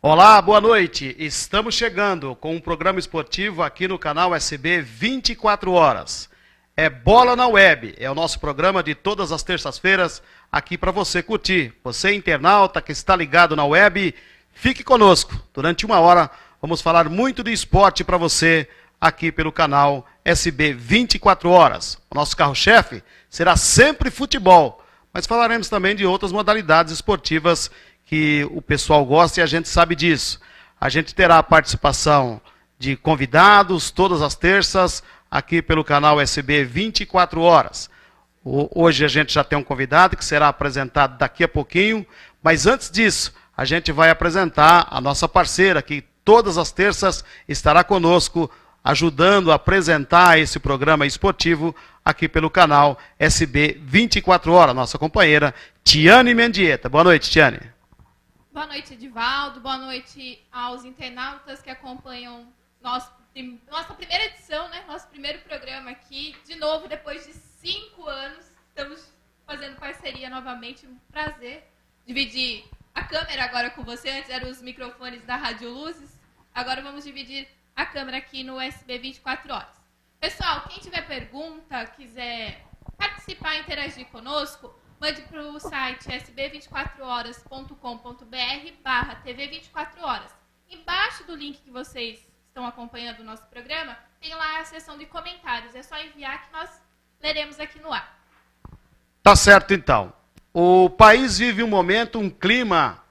Olá, boa noite. Estamos chegando com um programa esportivo aqui no canal SB 24 horas. É Bola na Web, é o nosso programa de todas as terças-feiras aqui para você curtir. Você, internauta que está ligado na web, fique conosco. Durante uma hora vamos falar muito de esporte para você aqui pelo canal SB 24 horas. O nosso carro-chefe será sempre futebol, mas falaremos também de outras modalidades esportivas que o pessoal gosta e a gente sabe disso. A gente terá a participação de convidados todas as terças aqui pelo canal SB 24 horas. Hoje a gente já tem um convidado que será apresentado daqui a pouquinho, mas antes disso, a gente vai apresentar a nossa parceira que todas as terças estará conosco, ajudando a apresentar esse programa esportivo aqui pelo canal SB 24 horas, nossa companheira Tiane Mendieta. Boa noite, Tiane. Boa noite, Edivaldo. Boa noite aos internautas que acompanham nossa primeira edição, né? Nosso primeiro programa aqui. De novo, depois de 5 anos, estamos fazendo parceria novamente. Um prazer dividir a câmera agora com você. Antes eram os microfones da Rádio Luzes. Agora vamos dividir a câmera aqui no SB 24 horas. Pessoal, quem tiver pergunta, quiser participar e interagir conosco, mande para o site sb24horas.com.br/tv24horas. Embaixo do link que vocês estão acompanhando o nosso programa, tem lá a seção de comentários. É só enviar que nós leremos aqui no ar. Tá certo, então. O país vive um momento, um clima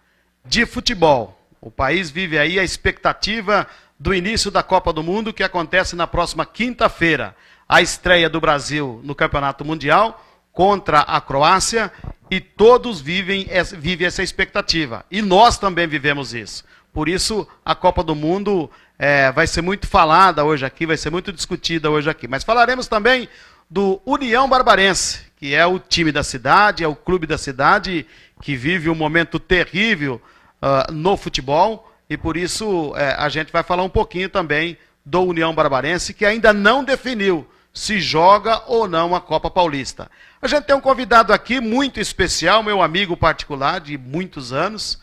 de futebol. O país vive aí a expectativa do início da Copa do Mundo, que acontece na próxima quinta-feira. A estreia do Brasil no Campeonato Mundial contra a Croácia, e todos vivem essa expectativa. E nós também vivemos isso. Por isso, a Copa do Mundo vai ser muito falada hoje aqui, vai ser muito discutida hoje aqui. Mas falaremos também do União Barbarense, que é o time da cidade, é o clube da cidade, que vive um momento terrível no futebol, e por isso a gente vai falar um pouquinho também do União Barbarense, que ainda não definiu se joga ou não a Copa Paulista. A gente tem um convidado aqui muito especial, meu amigo particular de muitos anos,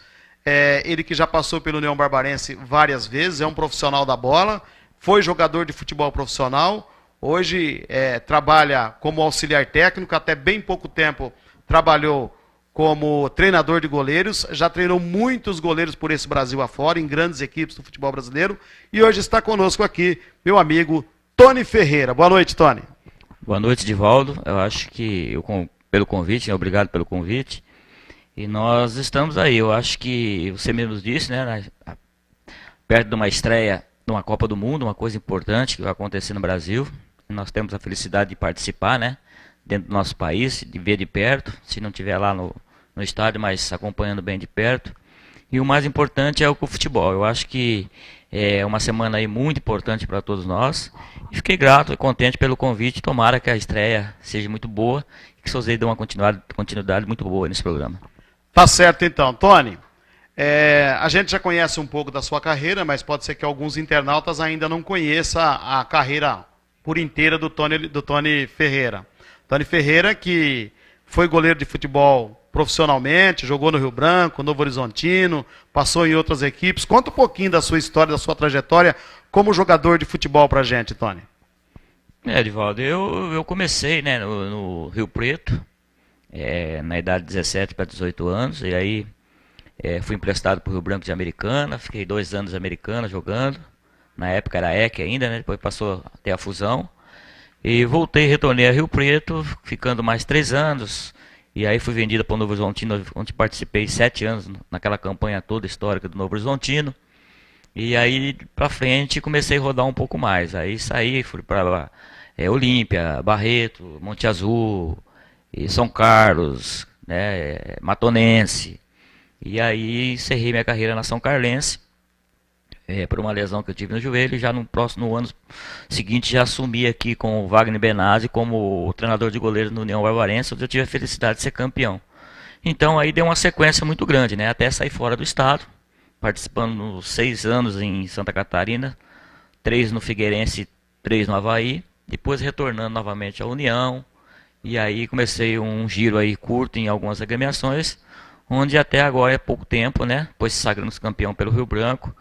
ele que já passou pelo União Barbarense várias vezes, é um profissional da bola, foi jogador de futebol profissional, hoje trabalha como auxiliar técnico, até bem pouco tempo trabalhou como treinador de goleiros, já treinou muitos goleiros por esse Brasil afora, em grandes equipes do futebol brasileiro, e hoje está conosco aqui meu amigo Tony Ferreira. Boa noite, Tony. Boa noite, Edivaldo. Eu acho que pelo convite, obrigado pelo convite. E nós estamos aí. Eu acho que você mesmo disse, né? Perto de uma estreia de uma Copa do Mundo, uma coisa importante que vai acontecer no Brasil. Nós temos a felicidade de participar, né? Dentro do nosso país, de ver de perto. Se não estiver lá no estádio, mas acompanhando bem de perto. E o mais importante é o futebol. Eu acho que é uma semana aí muito importante para todos nós. E fiquei grato e contente pelo convite. Tomara que a estreia seja muito boa e que o Sozei dê uma continuidade muito boa nesse programa. Tá certo então. Tony, a gente já conhece um pouco da sua carreira, mas pode ser que alguns internautas ainda não conheçam a carreira por inteira do Tony Ferreira. Tony Ferreira, que foi goleiro de futebol profissionalmente, jogou no Rio Branco, Novo Horizontino, passou em outras equipes. Conta um pouquinho da sua história, da sua trajetória como jogador de futebol pra gente, Tony. Edivaldo, eu comecei, né, no Rio Preto, na idade de 17 para 18 anos, e aí fui emprestado para o Rio Branco de Americana, fiquei 2 anos em Americana jogando, na época era EC ainda, né, depois passou a ter a fusão, e voltei, retornei a Rio Preto, ficando mais 3 anos, e aí fui vendido para o Novo Horizontino, onde participei 7 anos naquela campanha toda histórica do Novo Horizontino. E aí para frente comecei a rodar um pouco mais. Aí saí, fui para Olímpia, Barreto, Monte Azul, e São Carlos, né, Matonense. E aí encerrei minha carreira na São Carlense, por uma lesão que eu tive no joelho. E já no ano seguinte já assumi aqui com o Wagner Benazzi como treinador de goleiros no União Barbarense, onde eu tive a felicidade de ser campeão. Então aí deu uma sequência muito grande, né, até sair fora do estado, participando 6 anos em Santa Catarina, 3 no Figueirense, 3 no Avaí, depois retornando novamente à União, e aí comecei um giro aí curto em algumas agremiações, onde até agora é pouco tempo, né? Depois se sagrando campeão pelo Rio Branco,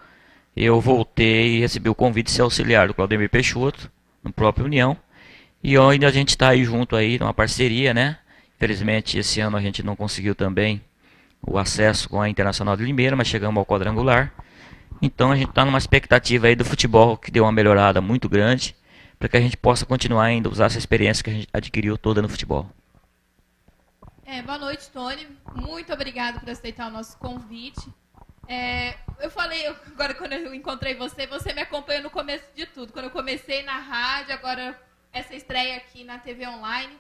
eu voltei e recebi o convite de ser auxiliar do Claudemir Peixoto, no próprio União. E ainda a gente está aí junto aí, numa parceria, né? Infelizmente esse ano a gente não conseguiu também o acesso com a Internacional de Limeira, mas chegamos ao quadrangular. Então a gente está numa expectativa aí do futebol que deu uma melhorada muito grande, para que a gente possa continuar ainda usar essa experiência que a gente adquiriu toda no futebol. Boa noite, Tony. Muito obrigada por aceitar o nosso convite. Eu falei, agora quando eu encontrei você, você me acompanhou no começo de tudo. Quando eu comecei na rádio, agora essa estreia aqui na TV Online.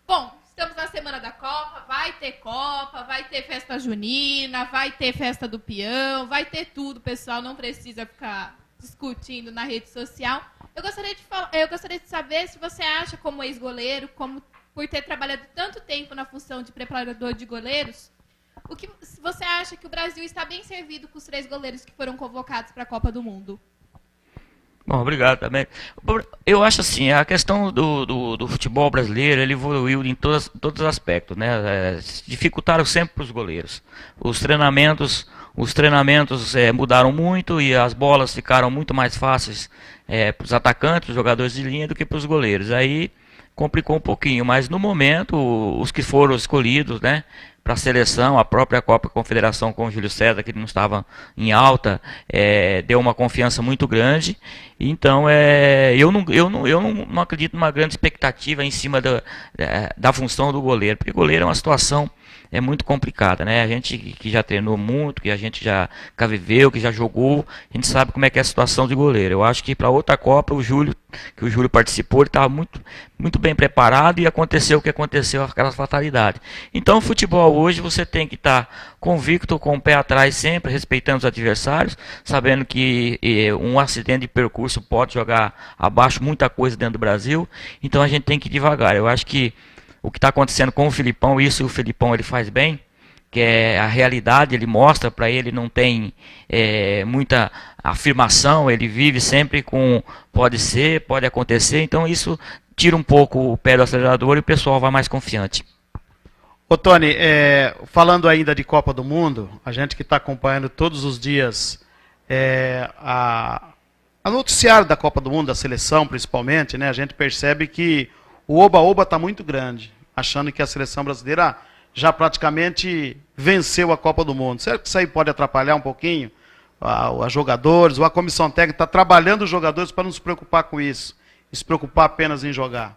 Bom, estamos na semana da Copa, vai ter festa junina, vai ter festa do peão, vai ter tudo, pessoal, não precisa ficar discutindo na rede social. Eu gostaria de saber se você acha, como ex-goleiro, por ter trabalhado tanto tempo na função de preparador de goleiros, se você acha que o Brasil está bem servido com os 3 goleiros que foram convocados para a Copa do Mundo? Bom, obrigado também. Eu acho assim, a questão do futebol brasileiro, ele evoluiu em todos os aspectos, né? Dificultaram sempre para os goleiros. Os treinamentos mudaram muito e as bolas ficaram muito mais fáceis para os atacantes, os jogadores de linha, do que para os goleiros. Aí complicou um pouquinho, mas no momento, os que foram escolhidos, né, para a seleção, a própria Copa Confederação com o Júlio César, que não estava em alta, deu uma confiança muito grande. Então, eu não acredito numa grande expectativa em cima da função do goleiro, porque goleiro é uma situação muito complicada, né? A gente que já treinou muito, que a gente já viveu, que já jogou, a gente sabe como é que é a situação de goleiro. Eu acho que para outra Copa, o Júlio participou, ele estava muito bem preparado e aconteceu o que aconteceu, aquelas fatalidades. Então, o futebol hoje você tem que estar convicto, com o pé atrás sempre, respeitando os adversários, sabendo que um acidente de percurso pode jogar abaixo muita coisa dentro do Brasil. Então, a gente tem que ir devagar. Eu acho que o que está acontecendo com o Filipão, isso o Filipão ele faz bem, que é a realidade, ele mostra para ele, não tem muita afirmação, ele vive sempre com pode ser, pode acontecer, então isso tira um pouco o pé do acelerador e o pessoal vai mais confiante. Ô Tony, falando ainda de Copa do Mundo, a gente que está acompanhando todos os dias a noticiário da Copa do Mundo, da seleção principalmente, né, a gente percebe que o oba-oba está muito grande, achando que a seleção brasileira já praticamente venceu a Copa do Mundo. Será que isso aí pode atrapalhar um pouquinho a jogadores, ou a comissão técnica está trabalhando os jogadores para não se preocupar com isso, e se preocupar apenas em jogar?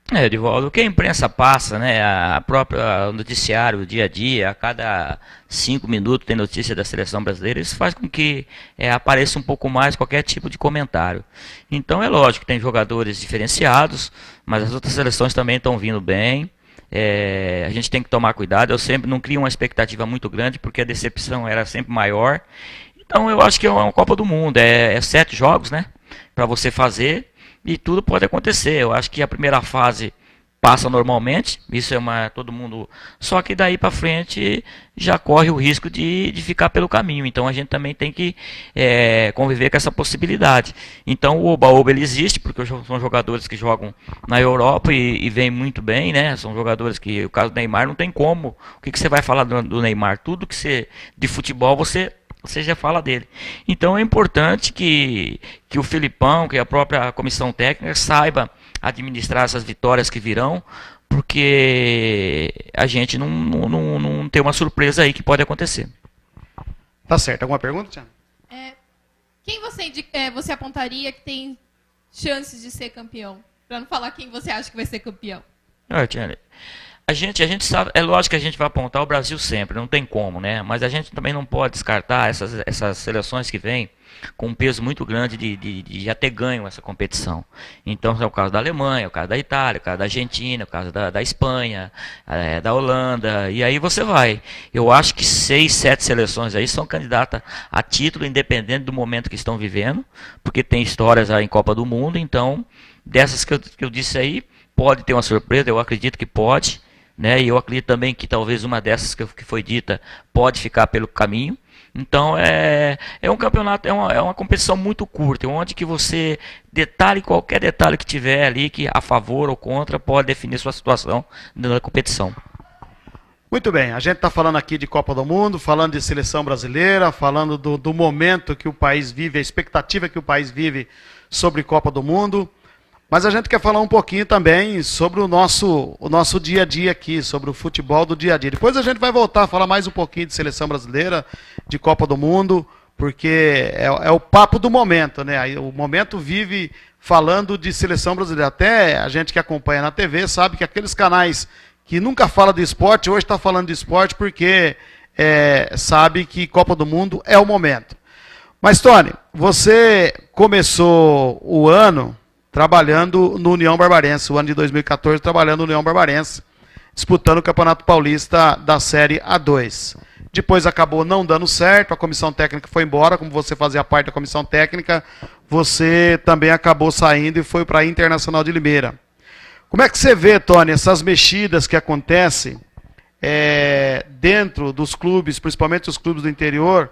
Edivaldo, o que a imprensa passa, né, a própria noticiário, o dia a dia, a cada 5 minutos tem notícia da seleção brasileira, isso faz com que apareça um pouco mais qualquer tipo de comentário. Então é lógico que tem jogadores diferenciados, mas as outras seleções também estão vindo bem. A gente tem que tomar cuidado, eu sempre não crio uma expectativa muito grande, porque a decepção era sempre maior. Então eu acho que é uma Copa do Mundo, 7 jogos, né, para você fazer. E tudo pode acontecer. Eu acho que a primeira fase passa normalmente, isso todo mundo. Só que daí para frente já corre o risco de ficar pelo caminho. Então a gente também tem que conviver com essa possibilidade. Então o oba-oba ele existe, porque são jogadores que jogam na Europa e vêm muito bem, né? São jogadores que, o caso do Neymar, não tem como. O que você vai falar do Neymar? Tudo que de futebol você já fala dele. Então é importante que o Filipão, que a própria comissão técnica saiba administrar essas vitórias que virão, porque a gente não tem uma surpresa aí que pode acontecer. Tá certo. Alguma pergunta, Tiana? Quem você apontaria que tem chances de ser campeão? Para não falar quem você acha que vai ser campeão. Tiana, a gente sabe, é lógico que a gente vai apontar o Brasil sempre, não tem como, né? Mas a gente também não pode descartar essas seleções que vêm com um peso muito grande de já ter ganho essa competição. Então é o caso da Alemanha, o caso da Itália, o caso da Argentina, o caso da Espanha, da Holanda, e aí você vai. Eu acho que 6, 7 seleções aí são candidatas a título, independente do momento que estão vivendo, porque tem histórias aí em Copa do Mundo, então dessas que eu disse aí, pode ter uma surpresa, eu acredito que pode. Né? E eu acredito também que talvez uma dessas que foi dita pode ficar pelo caminho. Então é um campeonato, é uma competição muito curta, onde que você qualquer detalhe que tiver ali, que a favor ou contra, pode definir sua situação na competição. Muito bem, a gente está falando aqui de Copa do Mundo, falando de seleção brasileira, falando do momento que o país vive, a expectativa que o país vive sobre Copa do Mundo. Mas a gente quer falar um pouquinho também sobre o nosso dia a dia aqui, sobre o futebol do dia a dia. Depois a gente vai voltar a falar mais um pouquinho de seleção brasileira, de Copa do Mundo, porque é o papo do momento, né? Aí o momento vive falando de seleção brasileira. Até a gente que acompanha na TV sabe que aqueles canais que nunca fala de esporte, hoje está falando de esporte porque sabe que Copa do Mundo é o momento. Mas, Tony, você começou o ano trabalhando no União Barbarense, o ano de 2014 trabalhando no União Barbarense, disputando o Campeonato Paulista da Série A2. Depois acabou não dando certo, a comissão técnica foi embora, como você fazia parte da comissão técnica, você também acabou saindo e foi para a Internacional de Limeira. Como é que você vê, Tony, essas mexidas que acontecem dentro dos clubes, principalmente os clubes do interior,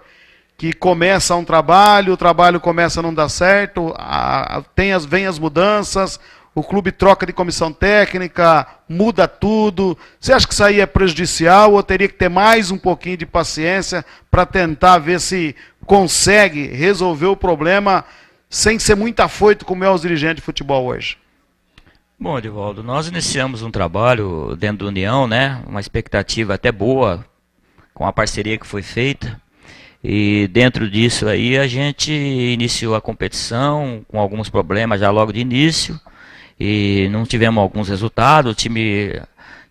que começa um trabalho, o trabalho começa a não dar certo, vem as mudanças, o clube troca de comissão técnica, muda tudo. Você acha que isso aí é prejudicial ou teria que ter mais um pouquinho de paciência para tentar ver se consegue resolver o problema sem ser muito afoito como é os dirigentes de futebol hoje? Bom, Edivaldo, nós iniciamos um trabalho dentro da União, né? Uma expectativa até boa com a parceria que foi feita. E dentro disso aí a gente iniciou a competição com alguns problemas já logo de início e não tivemos alguns resultados, o time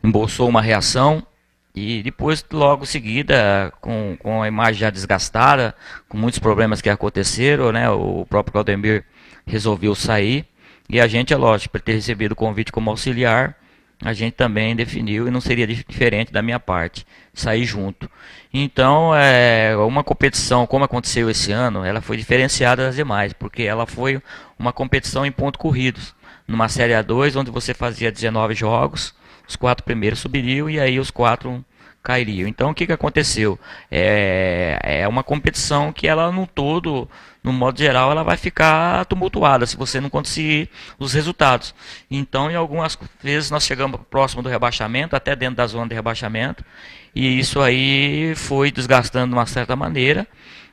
embolsou uma reação e depois logo em seguida com a imagem já desgastada, com muitos problemas que aconteceram, né? O próprio Claudemir resolveu sair e a gente, é lógico, por ter recebido o convite como auxiliar, a gente também definiu, e não seria diferente da minha parte, sair junto. Então, uma competição, como aconteceu esse ano, ela foi diferenciada das demais, porque ela foi uma competição em pontos corridos. Numa Série A2, onde você fazia 19 jogos, os 4 primeiros subiriam e aí os 4 cairiam. Então, o que aconteceu? É uma competição que ela no todo, no modo geral, ela vai ficar tumultuada se você não conseguir os resultados. Então, em algumas vezes nós chegamos próximo do rebaixamento, até dentro da zona de rebaixamento, e isso aí foi desgastando de uma certa maneira.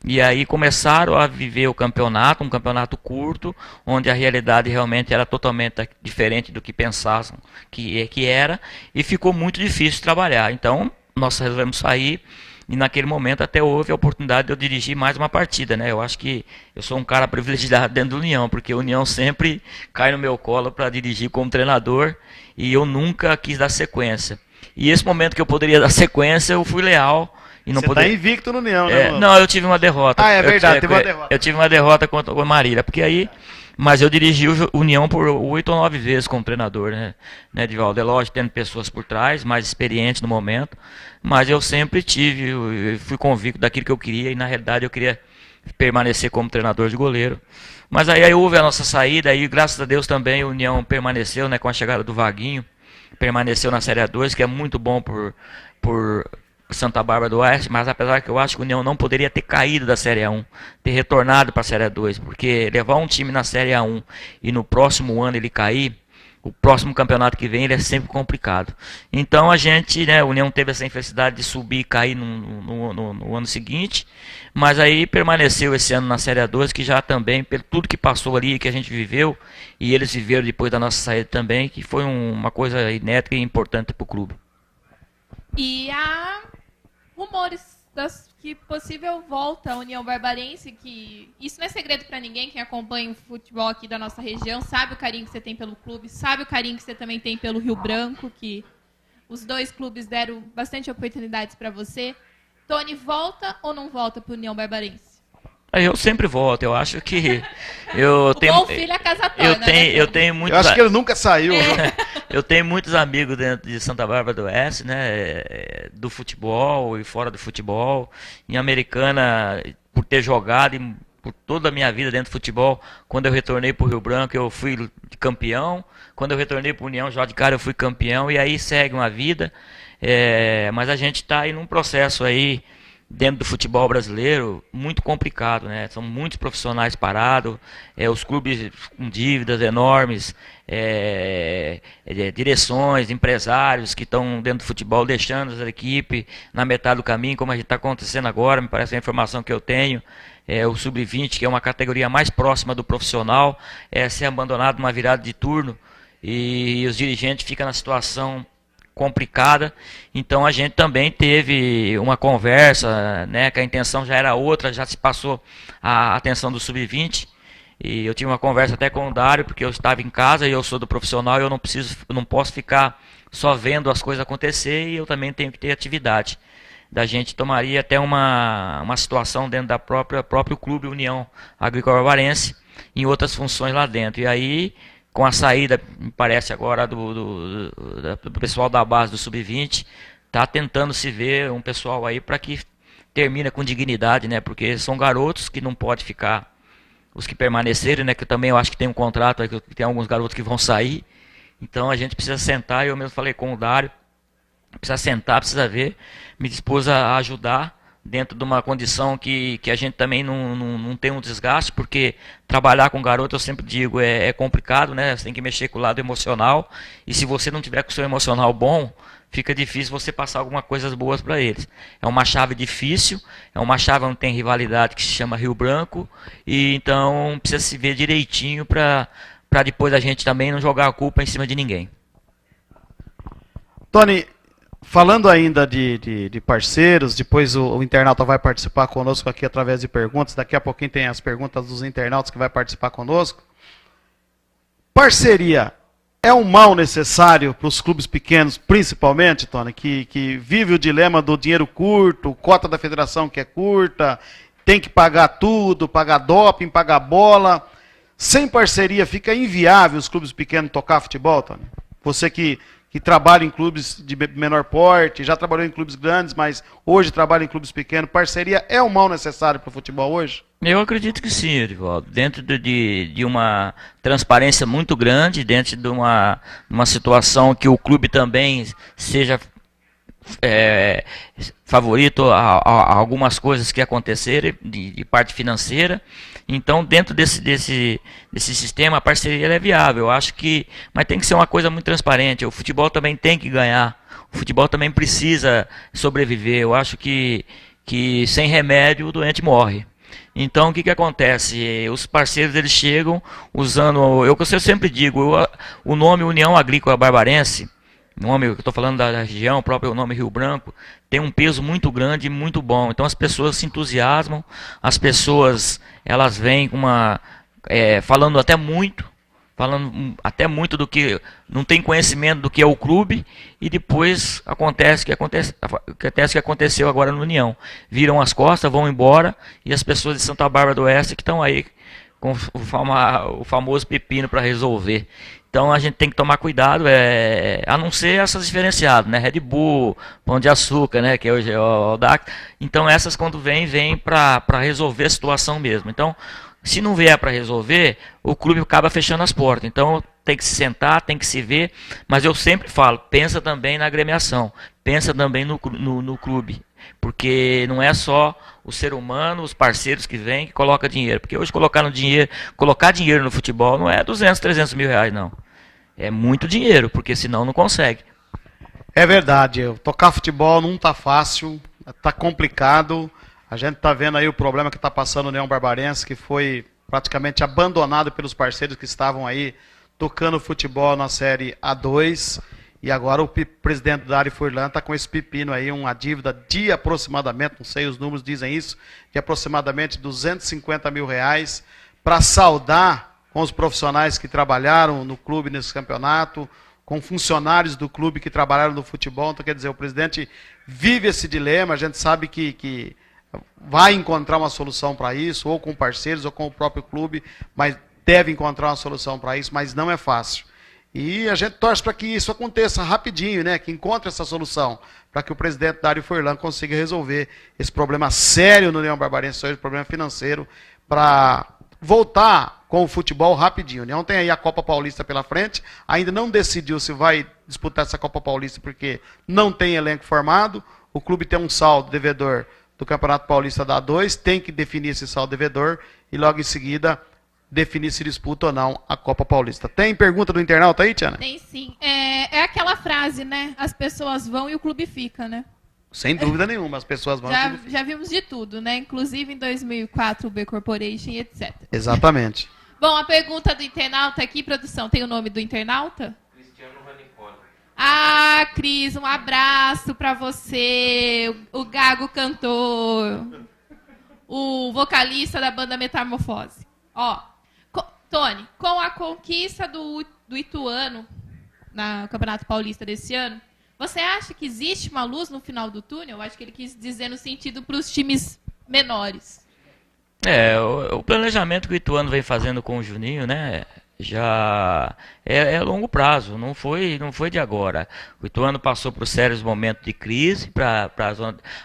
E aí começaram a viver o campeonato, um campeonato curto, onde a realidade realmente era totalmente diferente do que pensavam que era, e ficou muito difícil trabalhar. Então, nós resolvemos sair. E naquele momento até houve a oportunidade de eu dirigir mais uma partida, né? Eu acho que eu sou um cara privilegiado dentro do União, porque o União sempre cai no meu colo para dirigir como treinador e eu nunca quis dar sequência. E esse momento que eu poderia dar sequência, eu fui leal. E não Você está invicto no União, né? Não, eu tive uma derrota. Ah, é verdade, teve uma derrota. Eu tive uma derrota contra o Marília, porque aí... Mas eu dirigi o União por 8 ou 9 vezes como treinador, né, Edivaldo? É lógico, tendo pessoas por trás, mais experientes no momento, mas eu sempre fui convicto daquilo que eu queria, e na realidade eu queria permanecer como treinador de goleiro. Mas aí houve a nossa saída, e graças a Deus também o União permaneceu, né, com a chegada do Vaguinho, permaneceu na Série A2, que é muito bom por Santa Bárbara do Oeste, mas apesar que eu acho que o União não poderia ter caído da Série A1, ter retornado para a Série A2, porque levar um time na Série A1 e no próximo ano ele cair, o próximo campeonato que vem ele é sempre complicado. Então a gente, né, o União teve essa infelicidade de subir e cair no ano seguinte, mas aí permaneceu esse ano na Série A2, que já também, pelo tudo que passou ali, que a gente viveu, e eles viveram depois da nossa saída também, que foi uma coisa inédita e importante para o clube. E há rumores que possível volta à União Barbarense, que isso não é segredo para ninguém, quem acompanha o futebol aqui da nossa região sabe o carinho que você tem pelo clube, sabe o carinho que você também tem pelo Rio Branco, que os dois clubes deram bastante oportunidades para você. Tony, volta ou não volta para a União Barbarense? Eu sempre volto, eu acho que eu tenho. Bom filho a casa torna, eu tenho muitos. Eu acho que ele nunca saiu. Eu tenho muitos amigos dentro de Santa Bárbara do Oeste, né, do futebol e fora do futebol. Em Americana, por ter jogado e por toda a minha vida dentro do futebol, quando eu retornei para o Rio Branco, eu fui campeão. Quando eu retornei para o União, já de cara eu fui campeão, e aí segue uma vida. Mas a gente está aí num processo aí dentro do futebol brasileiro, muito complicado, né? São muitos profissionais parados, os clubes com dívidas enormes, direções, empresários que estão dentro do futebol deixando a equipe na metade do caminho, como a gente está acontecendo agora, me parece a informação que eu tenho. O sub-20, que é uma categoria mais próxima do profissional, ser abandonado numa virada de turno e os dirigentes ficam na situação complicada. Então a gente também teve uma conversa, né, que a intenção já era outra, já se passou a atenção do sub-20, e eu tive uma conversa até com o Dário, porque eu estava em casa e eu sou do profissional e eu não posso ficar só vendo as coisas acontecer, e eu também tenho que ter atividade. Da gente tomaria até uma situação dentro da próprio clube União Agrícola Barbarense, em outras funções lá dentro. E aí, com a saída, me parece agora, do pessoal da base do Sub-20, está tentando se ver um pessoal aí para que termine com dignidade, né? Porque são garotos que não pode ficar, os que permanecerem, né? Que também eu acho que tem um contrato, que tem alguns garotos que vão sair. Então a gente precisa sentar, eu mesmo falei com o Dário, precisa sentar, precisa ver, me dispôs a ajudar dentro de uma condição que a gente também não tem um desgaste, porque trabalhar com garoto, eu sempre digo, é complicado, né? Você tem que mexer com o lado emocional, e se você não tiver com o seu emocional bom, fica difícil você passar algumas coisas boas para eles. É uma chave difícil, é uma chave onde tem rivalidade que se chama Rio Branco, e então precisa se ver direitinho para depois a gente também não jogar a culpa em cima de ninguém. Tony, falando ainda de parceiros, depois o internauta vai participar conosco aqui através de perguntas. Daqui a pouquinho tem as perguntas dos internautas que vai participar conosco. Parceria é um mal necessário para os clubes pequenos, principalmente, Tony, que vive o dilema do dinheiro curto, cota da federação que é curta, tem que pagar tudo, pagar doping, pagar bola. Sem parceria fica inviável os clubes pequenos tocar futebol, Tony? Você que trabalha em clubes de menor porte, já trabalhou em clubes grandes, mas hoje trabalha em clubes pequenos. Parceria é um mal necessário para o futebol hoje? Eu acredito que sim, Edivaldo. Dentro de uma transparência muito grande, dentro de uma situação que o clube também seja favorito a algumas coisas que acontecerem de parte financeira. Então, dentro desse sistema, a parceria é viável. Eu acho que, mas tem que ser uma coisa muito transparente. O futebol também tem que ganhar. O futebol também precisa sobreviver. Eu acho que sem remédio o doente morre. Então, o que acontece? Os parceiros eles chegam usando, eu sempre digo, o nome União Agrícola Barbarense, nome, eu estou falando da região, o próprio nome Rio Branco, tem um peso muito grande e muito bom. Então as pessoas se entusiasmam, as pessoas elas vêm com falando até muito do que não tem conhecimento do que é o clube, e depois acontece o que aconteceu agora no União. Viram as costas, vão embora, e as pessoas de Santa Bárbara do Oeste que estão aí com o famoso pepino para resolver. Então a gente tem que tomar cuidado, a não ser essas diferenciadas, né? Red Bull, Pão de Açúcar, né? Que hoje é o DAC. Então essas quando vêm para resolver a situação mesmo. Então, se não vier para resolver, o clube acaba fechando as portas. Então tem que se sentar, tem que se ver, mas eu sempre falo, pensa também na agremiação, pensa também no clube. Porque não é só o ser humano, os parceiros que vêm que colocam dinheiro. Porque hoje colocar dinheiro no futebol não é 200, 300 mil reais, não. É muito dinheiro, porque senão não consegue. É verdade. Tocar futebol não está fácil, está complicado. A gente está vendo aí o problema que está passando no União Barbarense, que foi praticamente abandonado pelos parceiros que estavam aí tocando futebol na Série A2. E agora o presidente Dário Furlan está com esse pepino aí, uma dívida de aproximadamente, não sei, os números dizem isso, de aproximadamente 250 mil reais, para saldar com os profissionais que trabalharam no clube nesse campeonato, com funcionários do clube que trabalharam no futebol. Então, quer dizer, o presidente vive esse dilema, a gente sabe que vai encontrar uma solução para isso, ou com parceiros, ou com o próprio clube, mas deve encontrar uma solução para isso, mas não é fácil. E a gente torce para que isso aconteça rapidinho, né? Que encontre essa solução, para que o presidente Dário Furlan consiga resolver esse problema sério no União Barbarense, esse problema financeiro, para voltar com o futebol rapidinho. A União tem aí a Copa Paulista pela frente, ainda não decidiu se vai disputar essa Copa Paulista, porque não tem elenco formado, o clube tem um saldo devedor do Campeonato Paulista da A2, tem que definir esse saldo devedor e logo em seguida definir se disputa ou não a Copa Paulista. Tem pergunta do internauta aí, Tiana? Tem sim. É aquela frase, né? As pessoas vão e o clube fica, né? Sem dúvida nenhuma, as pessoas vão... Já vimos de tudo, né? Inclusive em 2004, o B Corporation e etc. Exatamente. Bom, a pergunta do internauta aqui, produção, tem o nome do internauta? Cristiano Vanicona. Ah, Cris, um abraço pra você, o Gago cantor, o vocalista da banda Metamorfose. Ó, Tony, com a conquista do Ituano no Campeonato Paulista desse ano, você acha que existe uma luz no final do túnel? Eu acho que ele quis dizer no sentido para os times menores. O planejamento que o Ituano vem fazendo com o Juninho, né, já é longo prazo, não foi de agora. O Ituano passou por sérios momentos de crise,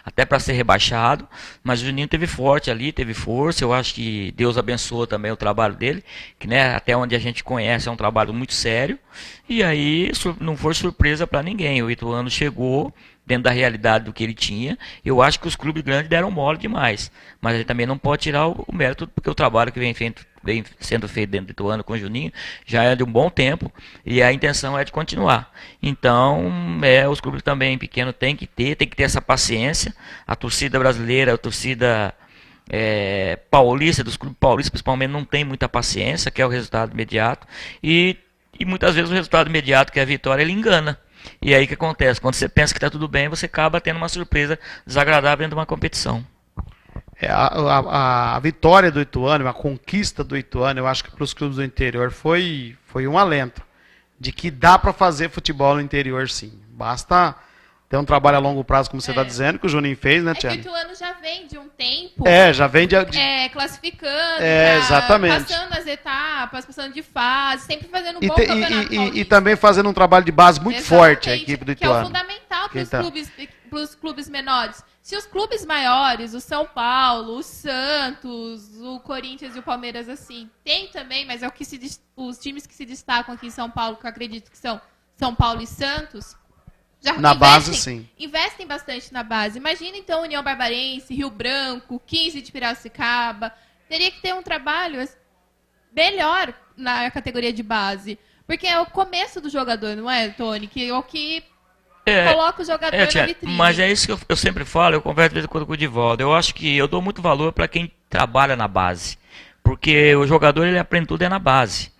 até para ser rebaixado, mas o Juninho teve forte ali, teve força. Eu acho que Deus abençoou também o trabalho dele, que, né, até onde a gente conhece é um trabalho muito sério, e aí não foi surpresa para ninguém. O Ituano chegou dentro da realidade do que ele tinha. Eu acho que os clubes grandes deram mole demais, mas ele também não pode tirar o mérito, porque o trabalho que vem sendo feito dentro do Ituano com o Juninho já é de um bom tempo e a intenção é de continuar. Então, os clubes também pequenos têm que ter essa paciência. A torcida brasileira, a torcida paulista, dos clubes paulistas principalmente, não tem muita paciência, quer o resultado imediato, e muitas vezes o resultado imediato, que é a vitória, ele engana. E aí o que acontece? Quando você pensa que está tudo bem, você acaba tendo uma surpresa desagradável dentro de uma competição. A vitória do Ituano, a conquista do Ituano, eu acho que para os clubes do interior foi um alento de que dá para fazer futebol no interior, sim. Basta ter um trabalho a longo prazo, como você está dizendo, que o Juninho fez, né, Tiana? É que o Ituano já vem de um tempo... já vem de classificando, exatamente. Passando as etapas, passando de fase, sempre fazendo um bom campeonato e também fazendo um trabalho de base muito forte, a equipe do Ituano. Que é o fundamental para os clubes menores. Se os clubes maiores, o São Paulo, o Santos, o Corinthians e o Palmeiras, assim, tem também, mas é os times que se destacam aqui em São Paulo, que eu acredito que são São Paulo e Santos, já na base, sim. Investem bastante na base. Imagina, então, União Barbarense, Rio Branco, 15 de Piracicaba. Teria que ter um trabalho melhor na categoria de base. Porque é o começo do jogador, não é, Tony? Que é o que coloca o jogador na vitrine. Mas é isso que eu sempre falo, eu converso de vez em quando com o Divaldo. Eu acho que eu dou muito valor para quem trabalha na base. Porque o jogador, ele aprende tudo na base.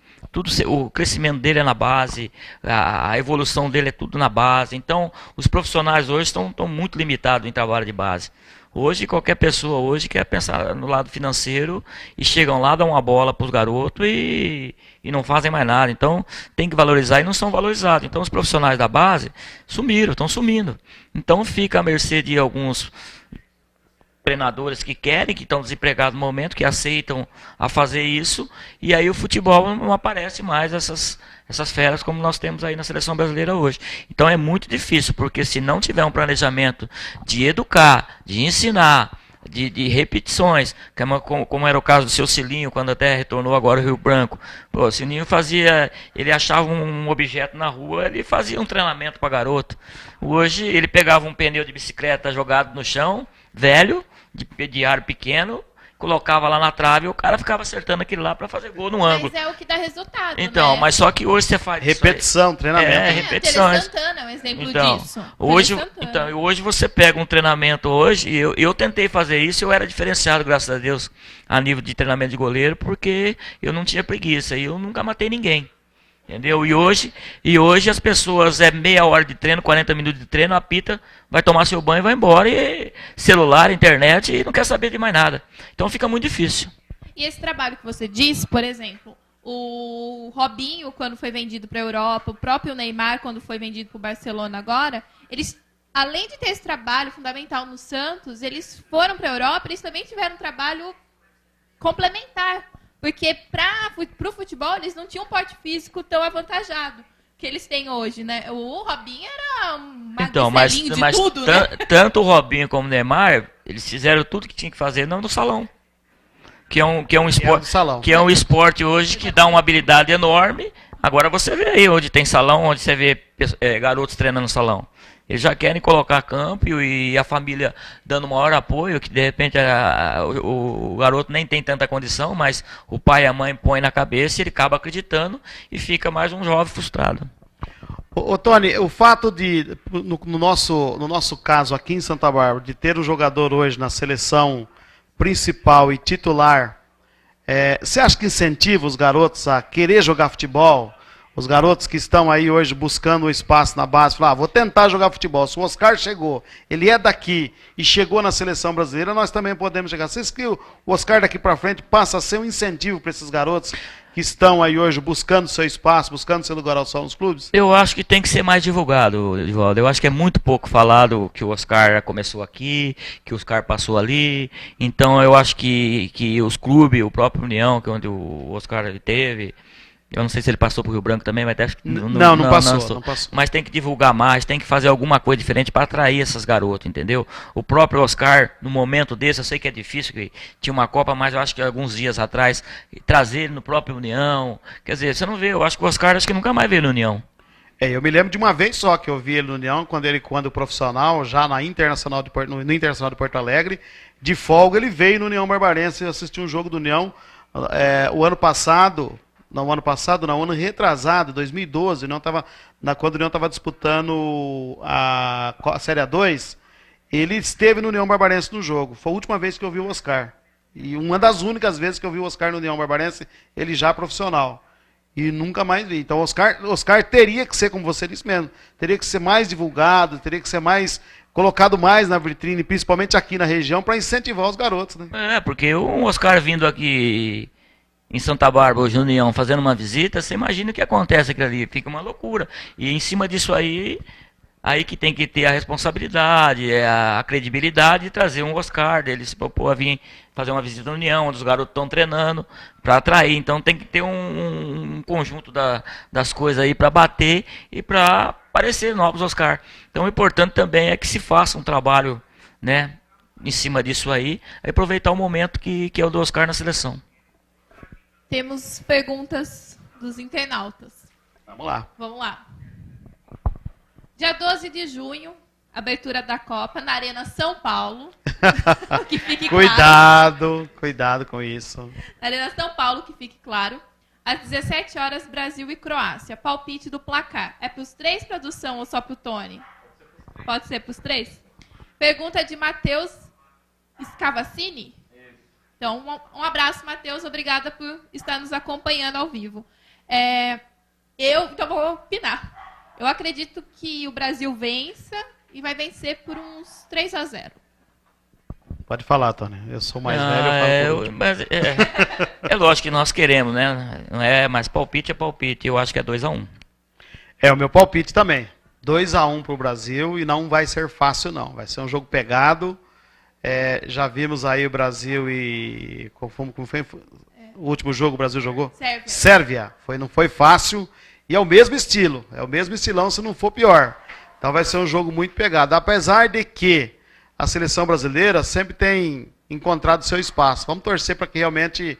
O crescimento dele é na base, a evolução dele é tudo na base. Então, os profissionais hoje estão muito limitados em trabalho de base. Hoje, qualquer pessoa hoje quer pensar no lado financeiro e chegam lá, dão uma bola para os garotos e não fazem mais nada. Então, tem que valorizar e não são valorizados. Então, os profissionais da base estão sumindo. Então, fica à mercê de alguns treinadores que querem, que estão desempregados no momento, que aceitam a fazer isso, e aí o futebol não aparece mais essas feras como nós temos aí na seleção brasileira hoje. Então é muito difícil, porque se não tiver um planejamento de educar, de ensinar, de repetições, como era o caso do seu Cilinho, quando até retornou agora ao Rio Branco. O Cilinho ele achava um objeto na rua, ele fazia um treinamento para garoto. Hoje ele pegava um pneu de bicicleta jogado no chão, velho, de aro pequeno, colocava lá na trave e o cara ficava acertando aquilo lá para fazer gol no ângulo. Mas é o que dá resultado, então, né? mas só que hoje você faz repetição, treinamento. Repetições. Tele Santana é um exemplo disso. Hoje você pega um treinamento hoje, e eu tentei fazer isso, eu era diferenciado, graças a Deus, a nível de treinamento de goleiro, porque eu não tinha preguiça e eu nunca matei ninguém. Entendeu? E hoje as pessoas, meia hora de treino, 40 minutos de treino, apita, vai tomar seu banho e vai embora. E celular, internet, e não quer saber de mais nada. Então fica muito difícil. E esse trabalho que você disse, por exemplo, o Robinho, quando foi vendido para a Europa, o próprio Neymar, quando foi vendido para o Barcelona agora, eles, além de ter esse trabalho fundamental no Santos, eles foram para a Europa, eles também tiveram um trabalho complementar. Porque para o futebol eles não tinham um porte físico tão avantajado que eles têm hoje, né? O Robinho era um magricelinho de tudo, né? Tanto o Robinho como o Neymar, eles fizeram tudo que tinha que fazer não no salão. Que é um esporte hoje que dá uma habilidade enorme. Agora você vê aí onde tem salão, onde você vê garotos treinando no salão. Eles já querem colocar campo e a família dando maior apoio, que de repente o garoto nem tem tanta condição, mas o pai e a mãe põem na cabeça e ele acaba acreditando e fica mais um jovem frustrado. Ô, Tony, o fato de, no nosso caso aqui em Santa Bárbara, de ter um jogador hoje na seleção principal e titular, você acha que incentiva os garotos a querer jogar futebol? Os garotos que estão aí hoje buscando o espaço na base, falar, vou tentar jogar futebol. Se o Oscar chegou, ele é daqui e chegou na seleção brasileira, nós também podemos chegar. Você acha que o Oscar daqui para frente passa a ser um incentivo para esses garotos que estão aí hoje buscando seu espaço, buscando seu lugar ao sol nos clubes? Eu acho que tem que ser mais divulgado, Edivaldo. Eu acho que é muito pouco falado que o Oscar começou aqui, que o Oscar passou ali. Então eu acho que os clubes, o próprio União, que é onde o Oscar ele teve, eu não sei se ele passou pro Rio Branco também, mas acho que não passou. Mas tem que divulgar mais, tem que fazer alguma coisa diferente para atrair esses garotos, entendeu? O próprio Oscar, no momento desse, eu sei que é difícil, que tinha uma Copa, mas eu acho que alguns dias atrás, trazer ele no próprio União. Quer dizer, você não vê, eu acho que o Oscar acho que nunca mais veio no União. Eu me lembro de uma vez só que eu vi ele no União, quando profissional, já no Internacional de Porto Alegre, de folga ele veio no União Barbarense assistir um jogo do União o ano passado. Não, ano retrasado, 2012, quando o União estava disputando a Série A2, ele esteve no União Barbarense no jogo. Foi a última vez que eu vi o Oscar. E uma das únicas vezes que eu vi o Oscar no União Barbarense, ele já profissional. E nunca mais vi. Então o Oscar teria que ser, como você disse mesmo, teria que ser mais divulgado, teria que ser colocado mais na vitrine, principalmente aqui na região, para incentivar os garotos. Né? Porque o Oscar vindo aqui em Santa Bárbara, hoje no União, fazendo uma visita, você imagina o que acontece aquilo ali, fica uma loucura. E em cima disso aí que tem que ter a responsabilidade, a credibilidade de trazer um Oscar, dele se propor a vir fazer uma visita na União, onde os garotos estão treinando, para atrair. Então tem que ter um conjunto das coisas aí para bater e para aparecer novos Oscar. Então o importante também é que se faça um trabalho, né, em cima disso aí, aproveitar o momento que é o do Oscar na seleção. Temos perguntas dos internautas. Vamos lá. Dia 12 de junho, abertura da Copa na Arena São Paulo. Que fique claro. Cuidado com isso. Na Arena São Paulo, que fique claro. Às 17 horas, Brasil e Croácia. Palpite do placar. É para os 3, produção, ou só para o Tony? Pode ser para os 3? Pergunta de Matheus Scavacini. Então, um abraço, Matheus. Obrigada por estar nos acompanhando ao vivo. Então, vou opinar. Eu acredito que o Brasil vença e vai vencer por uns 3-0. Pode falar, Tony. Eu sou mais velho. É lógico que nós queremos, né? Não é, mas palpite é palpite. Eu acho que é 2-1. É o meu palpite também. 2-1 para o Brasil e não vai ser fácil, não. Vai ser um jogo pegado. Já vimos aí o Brasil e... Como foi o último jogo o Brasil jogou? Sérvia. Não foi fácil. E é o mesmo estilo. É o mesmo estilão, se não for pior. Então vai ser um jogo muito pegado. Apesar de que a seleção brasileira sempre tem encontrado seu espaço. Vamos torcer para que realmente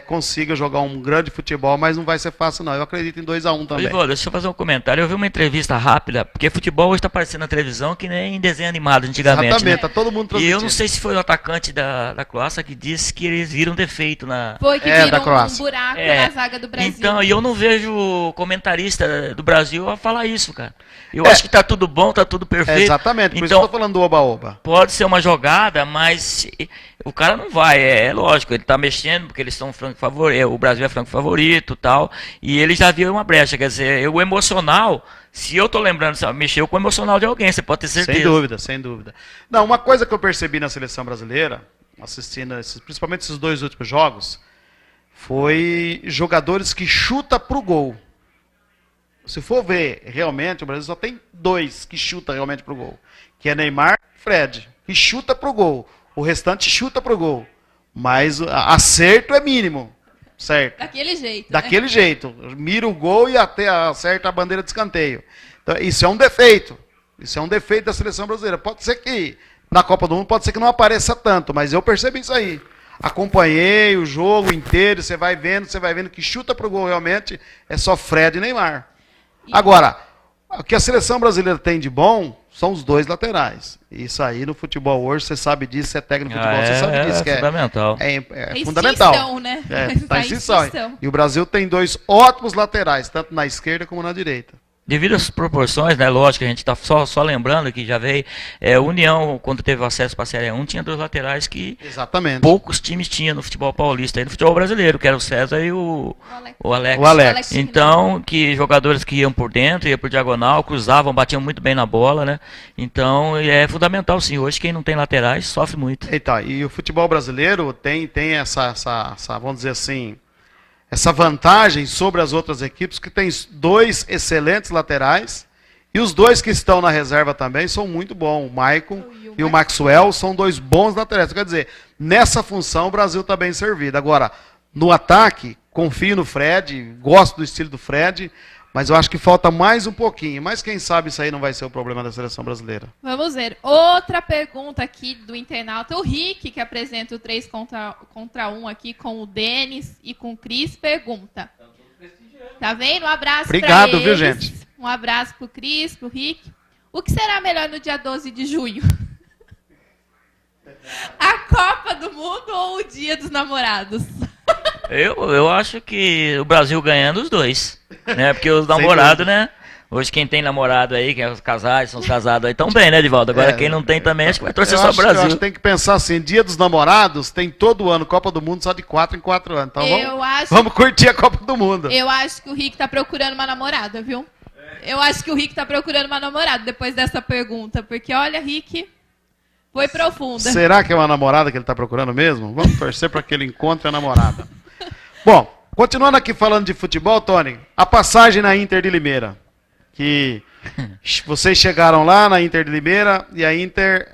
consiga jogar um grande futebol, mas não vai ser fácil, não. Eu acredito em 2-1 também. Ivo, deixa eu fazer um comentário. Eu vi uma entrevista rápida, porque futebol hoje está aparecendo na televisão que nem em desenho animado antigamente. Exatamente, né? Tá todo mundo transmitindo. E eu não sei se foi o atacante da Croácia que disse que eles viram defeito na... Foi que viram um buraco na zaga do Brasil. Então, e eu não vejo comentarista do Brasil a falar isso, cara. Eu acho que tá tudo bom, tá tudo perfeito. Exatamente, por então, isso que eu tô falando do oba-oba. Pode ser uma jogada, mas o cara não vai, é lógico, ele tá mexendo porque eles são franco favorito, o Brasil é franco favorito e tal, e ele já viu uma brecha, quer dizer, o emocional, se eu tô lembrando, sabe, mexeu com o emocional de alguém, você pode ter certeza. Sem dúvida. Não, uma coisa que eu percebi na seleção brasileira, assistindo principalmente esses 2 últimos jogos, foi jogadores que chutam pro gol. Se for ver, realmente, o Brasil só tem 2 que chutam realmente pro gol. Que é Neymar e Fred, que chuta pro gol. O restante chuta pro gol. Mas acerto é mínimo. Certo? Daquele jeito. Mira o gol e até acerta a bandeira de escanteio. Então, isso é um defeito. Isso é um defeito da seleção brasileira. Pode ser que na Copa do Mundo pode ser que não apareça tanto, mas eu percebi isso aí. Acompanhei o jogo inteiro, você vai vendo que chuta pro gol realmente é só Fred e Neymar. Agora, O que a seleção brasileira tem de bom são os dois laterais. Isso aí no futebol hoje, você sabe disso, você é técnico de futebol, você sabe disso. É fundamental. É fundamental. Extinção, né? Tá em extinção. E o Brasil tem dois ótimos laterais, tanto na esquerda como na direita. Devido às proporções, né? Lógico, a gente está só lembrando que já veio. União, quando teve o acesso para a Série 1, tinha dois laterais que Exatamente. poucos times tinham no futebol paulista e no futebol brasileiro, que era o César e o Alex. O Alex. Então, que jogadores que iam por dentro, iam por diagonal, cruzavam, batiam muito bem na bola, né? Então, é fundamental sim. Hoje, quem não tem laterais sofre muito. Então, e o futebol brasileiro tem essa, vamos dizer assim, essa vantagem sobre as outras equipes, que tem dois excelentes laterais, e os dois que estão na reserva também são muito bons. O Maicon e o Maxwell são dois bons laterais. Quer dizer, nessa função o Brasil está bem servido. Agora, no ataque, confio no Fred, gosto do estilo do Fred, mas eu acho que falta mais um pouquinho. Mas quem sabe isso aí não vai ser o problema da seleção brasileira. Vamos ver. Outra pergunta aqui do internauta. O Rick, que apresenta o 3 contra 1 aqui com o Denis e com o Cris, pergunta. Tá vendo? Um abraço para eles. Obrigado, viu, gente? Um abraço pro Cris, pro Rick. O que será melhor no dia 12 de junho? A Copa do Mundo ou o Dia dos Namorados? Eu acho que o Brasil ganhando os dois, né? Porque os namorados, né? Hoje quem tem namorado aí, que é os casais, são os casados aí, estão bem, né, Edivaldo? Agora quem não tem também, acho que vai torcer só o Brasil. Eu acho que tem que pensar assim, Dia dos Namorados tem todo ano, Copa do Mundo só de 4 em 4 anos. Então vamos curtir a Copa do Mundo. Eu acho que o Rick tá procurando uma namorada, viu? Eu acho que o Rick tá procurando uma namorada depois dessa pergunta, porque olha, Rick, foi profunda. Será que é uma namorada que ele tá procurando mesmo? Vamos torcer para que ele encontre a namorada. Bom, continuando aqui falando de futebol, Tony, a passagem na Inter de Limeira, que vocês chegaram lá na Inter de Limeira e a Inter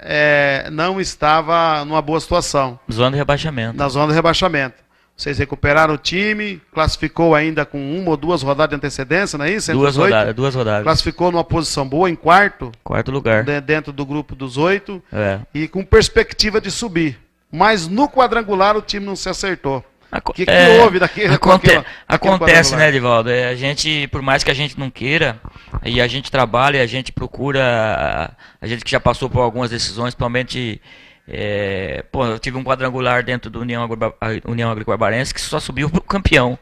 não estava numa boa situação. Zona de rebaixamento. Na zona de rebaixamento. Vocês recuperaram o time, classificou ainda com 1 ou 2 rodadas de antecedência, não é isso? Duas rodadas. Classificou numa posição boa, em quarto lugar. Dentro do grupo dos 8, e com perspectiva de subir. Mas no quadrangular o time não se acertou. O que houve daquele acontece, né, Edivaldo? A gente, por mais que a gente não queira, e a gente trabalha, a gente procura, a gente que já passou por algumas decisões, principalmente, eu tive um quadrangular dentro do União Agro-Barbarense que só subiu pro campeão.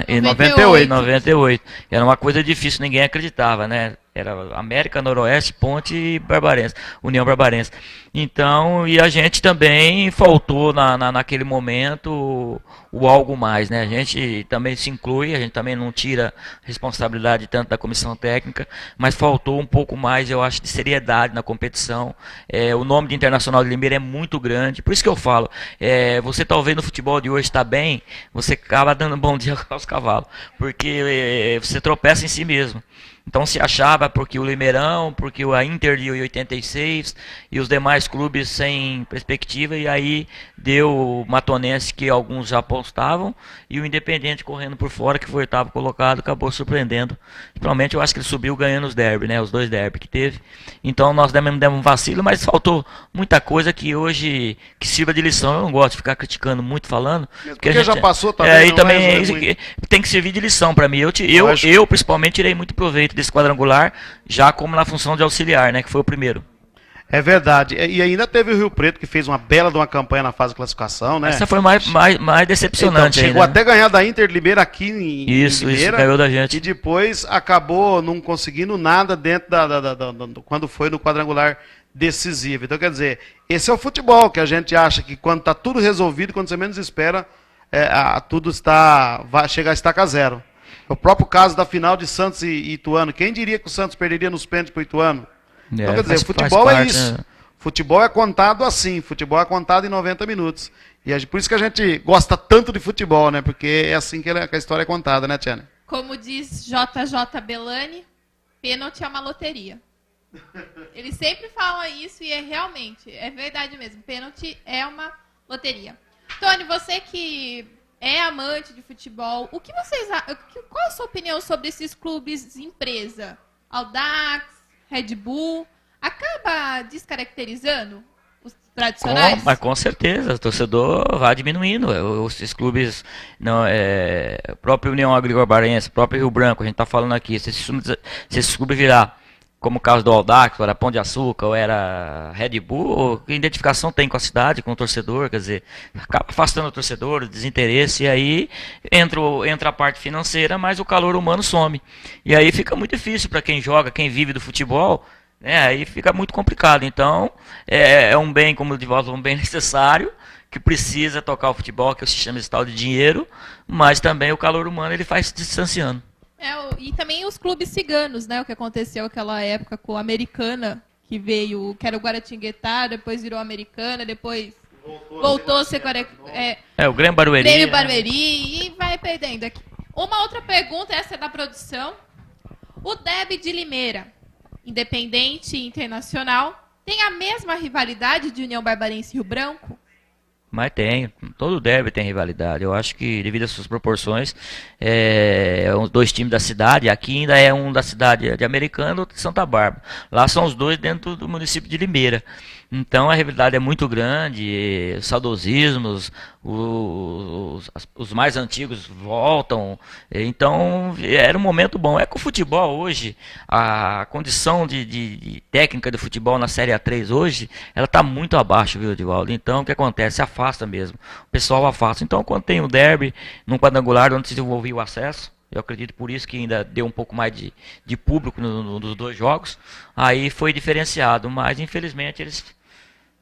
Em 98. Era uma coisa difícil, ninguém acreditava, né? Era América, Noroeste, Ponte e Barbarense, União Barbarense. Então, e a gente também faltou naquele momento o algo mais, né? A gente também se inclui, a gente também não tira responsabilidade tanto da comissão técnica, mas faltou um pouco mais, eu acho, de seriedade na competição. O nome de Internacional de Limeira é muito grande, por isso que eu falo, você talvez no futebol de hoje está bem, você acaba dando bom dia aos cavalos, porque você tropeça em si mesmo. Então se achava porque o Limeirão, porque a Inter de 86 e os demais clubes sem perspectiva, e aí deu o Matonense, que alguns já apostavam, e o Independente correndo por fora, que foi o 8º colocado, acabou surpreendendo. Principalmente eu acho que ele subiu ganhando os derby, né? Os 2 derby que teve. Então nós demos um vacilo, mas faltou muita coisa que hoje que sirva de lição. Eu não gosto de ficar criticando muito, falando. Porque já passou também. E também tem que servir de lição para mim. Eu principalmente tirei muito proveito desse quadrangular, já como na função de auxiliar, né, que foi o primeiro. É verdade. E ainda teve o Rio Preto, que fez uma bela de uma campanha na fase de classificação, né? Essa foi mais decepcionante. Então, chegou até a ganhar da Inter de Limeira aqui em Limeira. Isso, ganhou da gente. E depois acabou não conseguindo nada dentro quando foi no quadrangular decisivo. Então, quer dizer, esse é o futebol, que a gente acha que quando está tudo resolvido, quando você menos espera, tudo vai chegar a estaca zero. O próprio caso da final de Santos e Ituano. Quem diria que o Santos perderia nos pênaltis para o Ituano? Então, quer dizer, futebol é isso. Né? Futebol é contado assim. Futebol é contado em 90 minutos. E por isso que a gente gosta tanto de futebol, né? Porque é assim que a história é contada, né, Tiana? Como diz JJ Bellani, pênalti é uma loteria. Eles sempre falam isso e realmente, é verdade mesmo. Pênalti é uma loteria. Tony, você que é amante de futebol, qual a sua opinião sobre esses clubes empresa? Audax, Red Bull, acaba descaracterizando os tradicionais? Mas com certeza, o torcedor vai diminuindo. Esses clubes, não, o próprio União Agrícola-Barense, o próprio Rio Branco, a gente está falando aqui, se esses clubes virar, como o caso do Audax, ou era Pão de Açúcar, ou era Red Bull, que identificação tem com a cidade, com o torcedor, quer dizer, acaba afastando o torcedor, o desinteresse, e aí entra a parte financeira, mas o calor humano some. E aí fica muito difícil para quem joga, quem vive do futebol, né, aí fica muito complicado. Então, é um bem, como de volta, um bem necessário, que precisa tocar o futebol, que é o sistema estatal de dinheiro, mas também o calor humano ele vai se distanciando. E também os clubes ciganos, né? O que aconteceu naquela época com a Americana, que era o Guaratinguetá, depois virou Americana, depois voltou a ser o Grêmio Barueri. Grêmio Barueri, e vai perdendo aqui. Uma outra pergunta, essa é da produção. O derby de Limeira, independente e internacional, tem a mesma rivalidade de União Barbarense e Rio Branco? Mas tem, todo derby tem rivalidade. Eu acho que, devido às suas proporções, os dois times da cidade, aqui ainda é um da cidade de Americana, outro de Santa Bárbara. Lá são os dois dentro do município de Limeira. Então a rivalidade é muito grande, os saudosismos, os mais antigos voltam. Então era um momento bom. É que o futebol hoje, a condição de técnica do futebol na Série A3 hoje, ela está muito abaixo, viu, Edivaldo? Então o que acontece? Afasta mesmo. O pessoal afasta. Então quando tem o derby, num quadrangular onde se desenvolveu o acesso, eu acredito por isso que ainda deu um pouco mais de público nos dois jogos. Aí foi diferenciado, mas infelizmente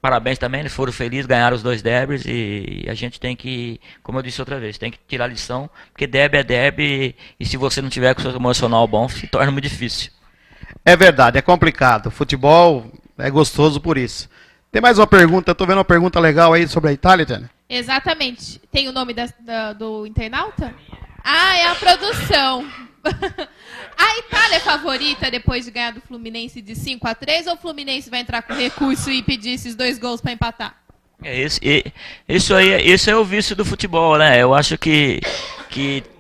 parabéns também, eles foram felizes, ganharam os dois derbys e a gente tem que, como eu disse outra vez, tem que tirar lição, porque derby é derby e se você não tiver com o seu emocional bom, se torna muito difícil. É verdade, é complicado. Futebol é gostoso por isso. Tem mais uma pergunta, estou vendo uma pergunta legal aí sobre a Itália, Jane. Exatamente. Tem o nome do internauta? Ah, é a produção. A Itália é favorita depois de ganhar do Fluminense de 5-3 ou o Fluminense vai entrar com recurso e pedir esses 2 gols para empatar? Isso é o vício do futebol, né? Eu acho que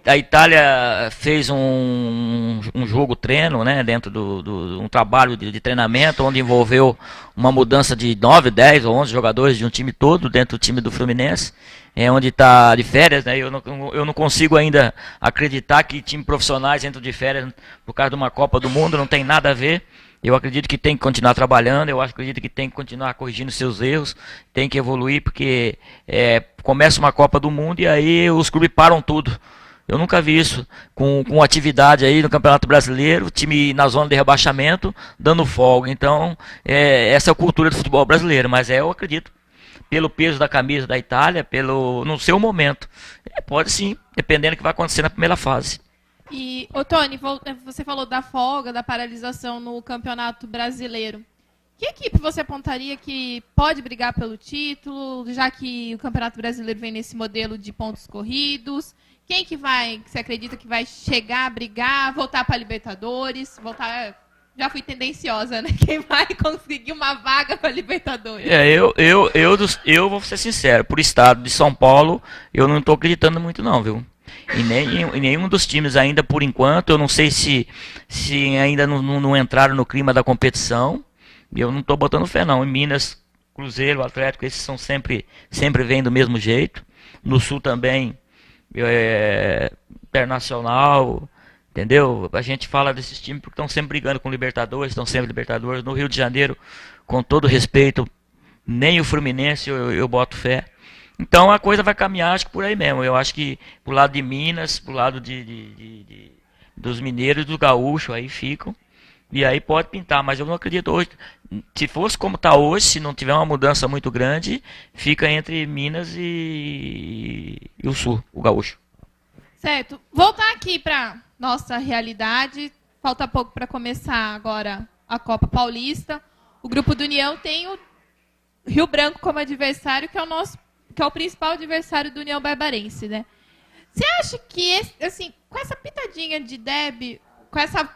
a Itália fez um jogo treino, né? Dentro de um trabalho de treinamento, onde envolveu uma mudança de 9, 10 ou 11 jogadores de um time todo, dentro do time do Fluminense, onde está de férias, né? Eu não consigo ainda acreditar que time profissionais entram de férias por causa de uma Copa do Mundo, não tem nada a ver. Eu acredito que tem que continuar trabalhando, eu acredito que tem que continuar corrigindo seus erros, tem que evoluir, porque começa uma Copa do Mundo e aí os clubes param tudo. Eu nunca vi isso com atividade aí no Campeonato Brasileiro, time na zona de rebaixamento, dando folga. Então, essa é a cultura do futebol brasileiro, mas eu acredito, pelo peso da camisa da Itália, no seu momento. Pode sim, dependendo do que vai acontecer na primeira fase. E, Tony, você falou da folga, da paralisação no Campeonato Brasileiro. Que equipe você apontaria que pode brigar pelo título, já que o Campeonato Brasileiro vem nesse modelo de pontos corridos? Quem que você acredita que vai chegar a brigar, voltar para a Libertadores, já fui tendenciosa, né? Quem vai conseguir uma vaga para a Libertadores? Eu vou ser sincero, por estado de São Paulo, eu não estou acreditando muito não, viu? Em nenhum dos times ainda, por enquanto, eu não sei se ainda não entraram no clima da competição. Eu não estou botando fé não. Em Minas, Cruzeiro, Atlético, esses são sempre vêm do mesmo jeito. No Sul também, Internacional, entendeu? A gente fala desses times porque estão sempre brigando com Libertadores, estão sempre Libertadores. No Rio de Janeiro, com todo respeito, nem o Fluminense eu boto fé. Então a coisa vai caminhar, acho que por aí mesmo. Eu acho que pro lado de Minas, pro lado dos mineiros e dos gaúchos, aí ficam. E aí pode pintar, mas eu não acredito hoje. Se fosse como está hoje, se não tiver uma mudança muito grande, fica entre Minas e o Sul, o gaúcho. Certo. Voltar aqui para nossa realidade. Falta pouco para começar agora a Copa Paulista. O Grupo do União tem o Rio Branco como adversário, que é o principal adversário do União Barbarense, né? Você acha que, com essa pitadinha de derby, com essa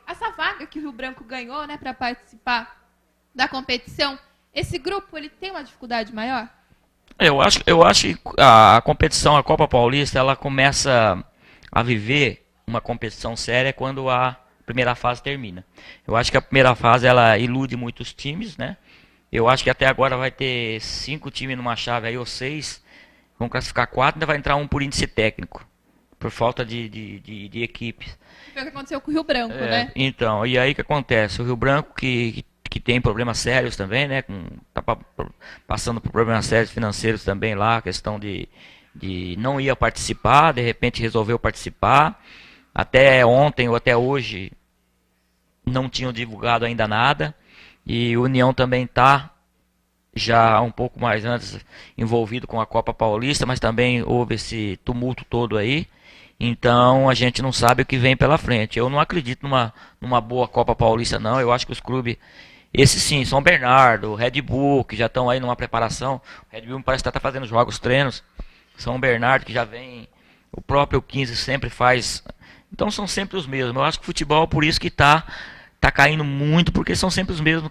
essa vaga que o Rio Branco ganhou, né, para participar da competição, esse grupo ele tem uma dificuldade maior? Eu acho que a competição, a Copa Paulista, ela começa a viver uma competição séria quando a primeira fase termina. Eu acho que a primeira fase ela ilude muitos times, né? Eu acho que até agora vai ter 5 times numa chave aí, ou 6. Vão classificar 4, ainda vai entrar um por índice técnico. Por falta de equipes. Foi o que aconteceu com o Rio Branco, né? Então, e aí o que acontece? O Rio Branco que tem problemas sérios também, né? Passando por problemas sérios financeiros também lá, questão de não ia participar, de repente resolveu participar. Até ontem ou até hoje não tinham divulgado ainda nada. E o União também está já um pouco mais antes envolvido com a Copa Paulista, mas também houve esse tumulto todo aí. Então a gente não sabe o que vem pela frente. Eu não acredito numa boa Copa Paulista, não. Eu acho que os clubes, esses sim, São Bernardo, Red Bull, que já estão aí numa preparação. O Red Bull parece que está fazendo jogos, treinos. São Bernardo, que já vem. O próprio 15 sempre faz. Então são sempre os mesmos. Eu acho que o futebol, por isso que tá caindo muito, porque são sempre os mesmos,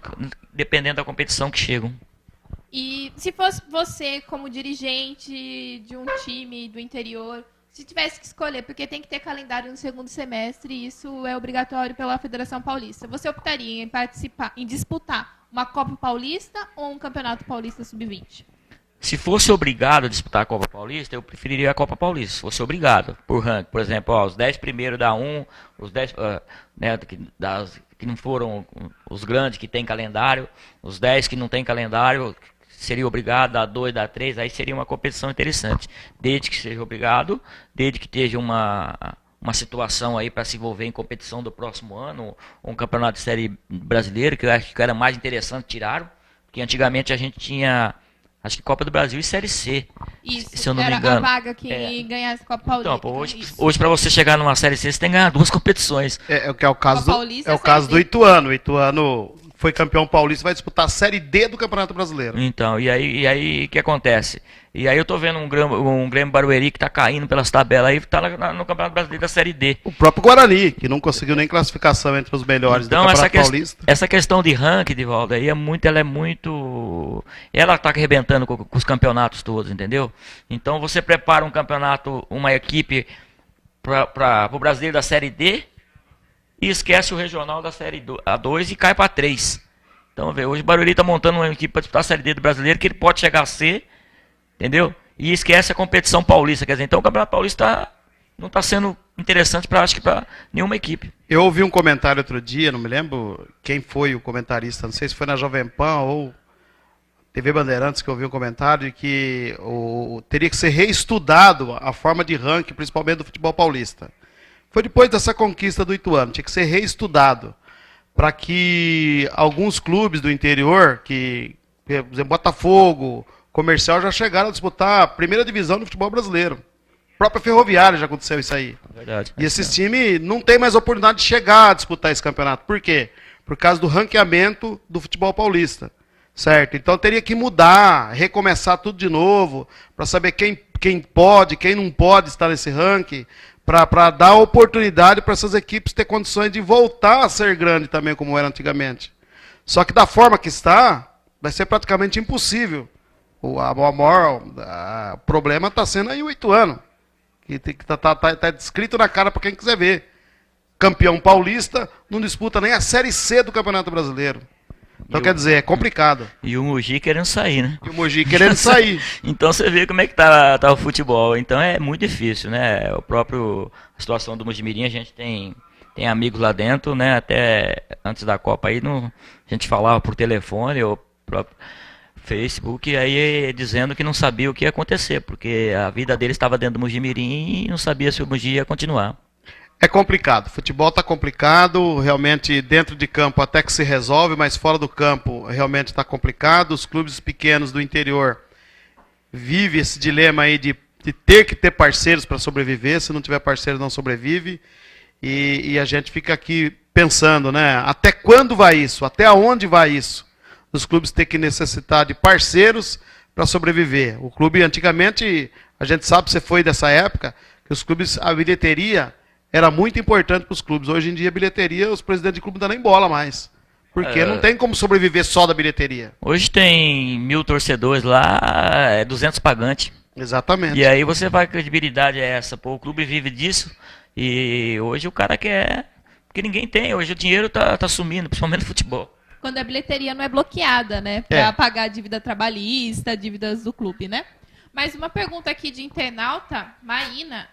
dependendo da competição que chegam. E se fosse você, como dirigente de um time do interior, se tivesse que escolher, porque tem que ter calendário no segundo semestre, e isso é obrigatório pela Federação Paulista, você optaria em participar, em disputar uma Copa Paulista ou um Campeonato Paulista Sub-20? Se fosse obrigado a disputar a Copa Paulista, eu preferiria a Copa Paulista. Se fosse obrigado, por ranking. Por exemplo, os 10 primeiros dá 1, os 10 né, que não foram os grandes que tem calendário, os 10 que não tem calendário, seria obrigado, dá 2, dá 3, aí seria uma competição interessante. Desde que seja obrigado, desde que esteja uma situação aí para se envolver em competição do próximo ano, ou um campeonato de série brasileira, que eu acho que era mais interessante, tiraram, porque antigamente a gente tinha, acho que Copa do Brasil e Série C, Isso, se eu não me era engano. a vaga que ganhasse a Copa Paulista. Então, pô, hoje para você chegar numa Série C, você tem que ganhar 2 competições. É o caso Copa Paulista, o caso do Ituano. O Ituano foi campeão paulista, vai disputar a Série D do Campeonato Brasileiro. Então, e aí o que acontece? E aí eu tô vendo um Grêmio Barueri que tá caindo pelas tabelas aí, tá no Campeonato Brasileiro da Série D. O próprio Guarani, que não conseguiu nem classificação entre os melhores Então, do Campeonato Paulista. Essa questão de ranking, Divaldo, aí ela tá arrebentando com os campeonatos todos, entendeu? Então você prepara um campeonato, uma equipe para o Brasileiro da Série D, e esquece o regional da Série A2 e cai para 3. Então, hoje o Barueri está montando uma equipe para disputar a Série D do Brasileiro, que ele pode chegar a ser, entendeu? E esquece a competição paulista. Quer dizer, então o Campeonato Paulista não está sendo interessante para nenhuma equipe. Eu ouvi um comentário outro dia, não me lembro quem foi o comentarista, não sei se foi na Jovem Pan ou TV Bandeirantes que eu ouvi um comentário de que teria que ser reestudado a forma de ranking, principalmente do futebol paulista. Foi depois dessa conquista do Ituano, tinha que ser reestudado para que alguns clubes do interior, que, por exemplo, Botafogo, Comercial, já chegaram a disputar a primeira divisão do futebol brasileiro. A própria Ferroviária já aconteceu isso aí. Verdade. E esses times não têm mais oportunidade de chegar a disputar esse campeonato. Por quê? Por causa do ranqueamento do futebol paulista. Certo? Então teria que mudar, recomeçar tudo de novo, para saber quem pode, quem não pode estar nesse ranking, para dar oportunidade para essas equipes ter condições de voltar a ser grande também, como era antigamente. Só que da forma que está, vai ser praticamente impossível. O maior problema está sendo aí o Ituano, que está descrito na cara para quem quiser ver. Campeão paulista, não disputa nem a Série C do Campeonato Brasileiro. Então, quer dizer, é complicado. E o Mogi querendo sair, né? E o Mogi querendo sair. Então você vê como é que tá o futebol. Então é muito difícil, né? A situação do Mojimirim, a gente tem amigos lá dentro, né? Até antes da Copa aí, a gente falava por telefone ou próprio Facebook, aí dizendo que não sabia o que ia acontecer, porque a vida dele estava dentro do Mojimirim e não sabia se o Mogi ia continuar. É complicado, o futebol está complicado, realmente dentro de campo até que se resolve, mas fora do campo realmente está complicado. Os clubes pequenos do interior vivem esse dilema aí de ter que ter parceiros para sobreviver, se não tiver parceiro não sobrevive, e a gente fica aqui pensando, né, até quando vai isso, até onde vai isso? Os clubes têm que necessitar de parceiros para sobreviver. O clube antigamente, a gente sabe, você foi dessa época, que os clubes, a bilheteria era muito importante para os clubes. Hoje em dia, a bilheteria, os presidentes de clube não dão nem bola mais. Porque não tem como sobreviver só da bilheteria. Hoje tem 1.000 torcedores lá, 200 pagantes. Exatamente. E aí você vai, que credibilidade é essa? Pô, o clube vive disso e hoje o cara quer... Porque ninguém tem, hoje o dinheiro tá sumindo, principalmente no futebol. quando a bilheteria não é bloqueada, né? Para pagar a dívida trabalhista, dívidas do clube, né? Mas uma pergunta aqui de internauta, Maína.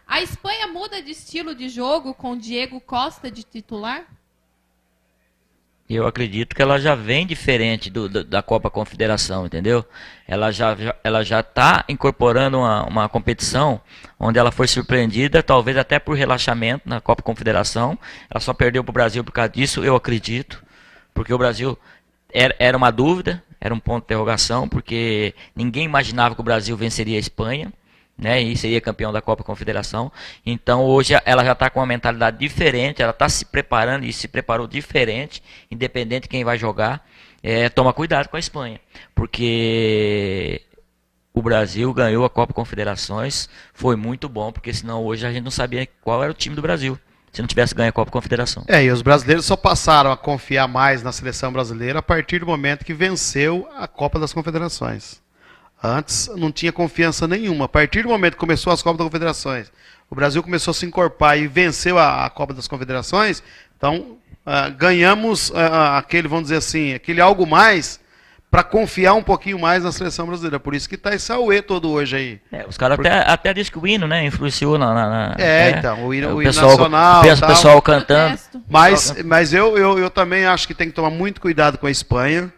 A Espanha muda de estilo de jogo com Diego Costa de titular? Eu acredito que ela já vem diferente da Copa Confederação, entendeu? Ela já está incorporando uma competição onde ela foi surpreendida, talvez até por relaxamento na Copa Confederação. Ela só perdeu para o Brasil por causa disso, eu acredito. Porque o Brasil era uma dúvida, era um ponto de interrogação, porque ninguém imaginava que o Brasil venceria a Espanha, né, e seria campeão da Copa Confederação. Então hoje ela já está com uma mentalidade diferente, ela está se preparando e se preparou diferente, independente de quem vai jogar. Toma cuidado com a Espanha, porque o Brasil ganhou a Copa Confederações, foi muito bom, porque senão hoje a gente não sabia qual era o time do Brasil, se não tivesse ganho a Copa Confederação. E os brasileiros só passaram a confiar mais na seleção brasileira a partir do momento que venceu a Copa das Confederações. Antes não tinha confiança nenhuma. A partir do momento que começou as Copas das Confederações, o Brasil começou a se encorpar e venceu a Copa das Confederações, então ganhamos aquele, vamos dizer assim, aquele algo mais para confiar um pouquinho mais na seleção brasileira. Por isso que está esse auê todo hoje aí. Os caras até dizem que o hino, né, influenciou então, o hino pessoal, nacional. O pessoal cantando. Mas eu também acho que tem que tomar muito cuidado com a Espanha,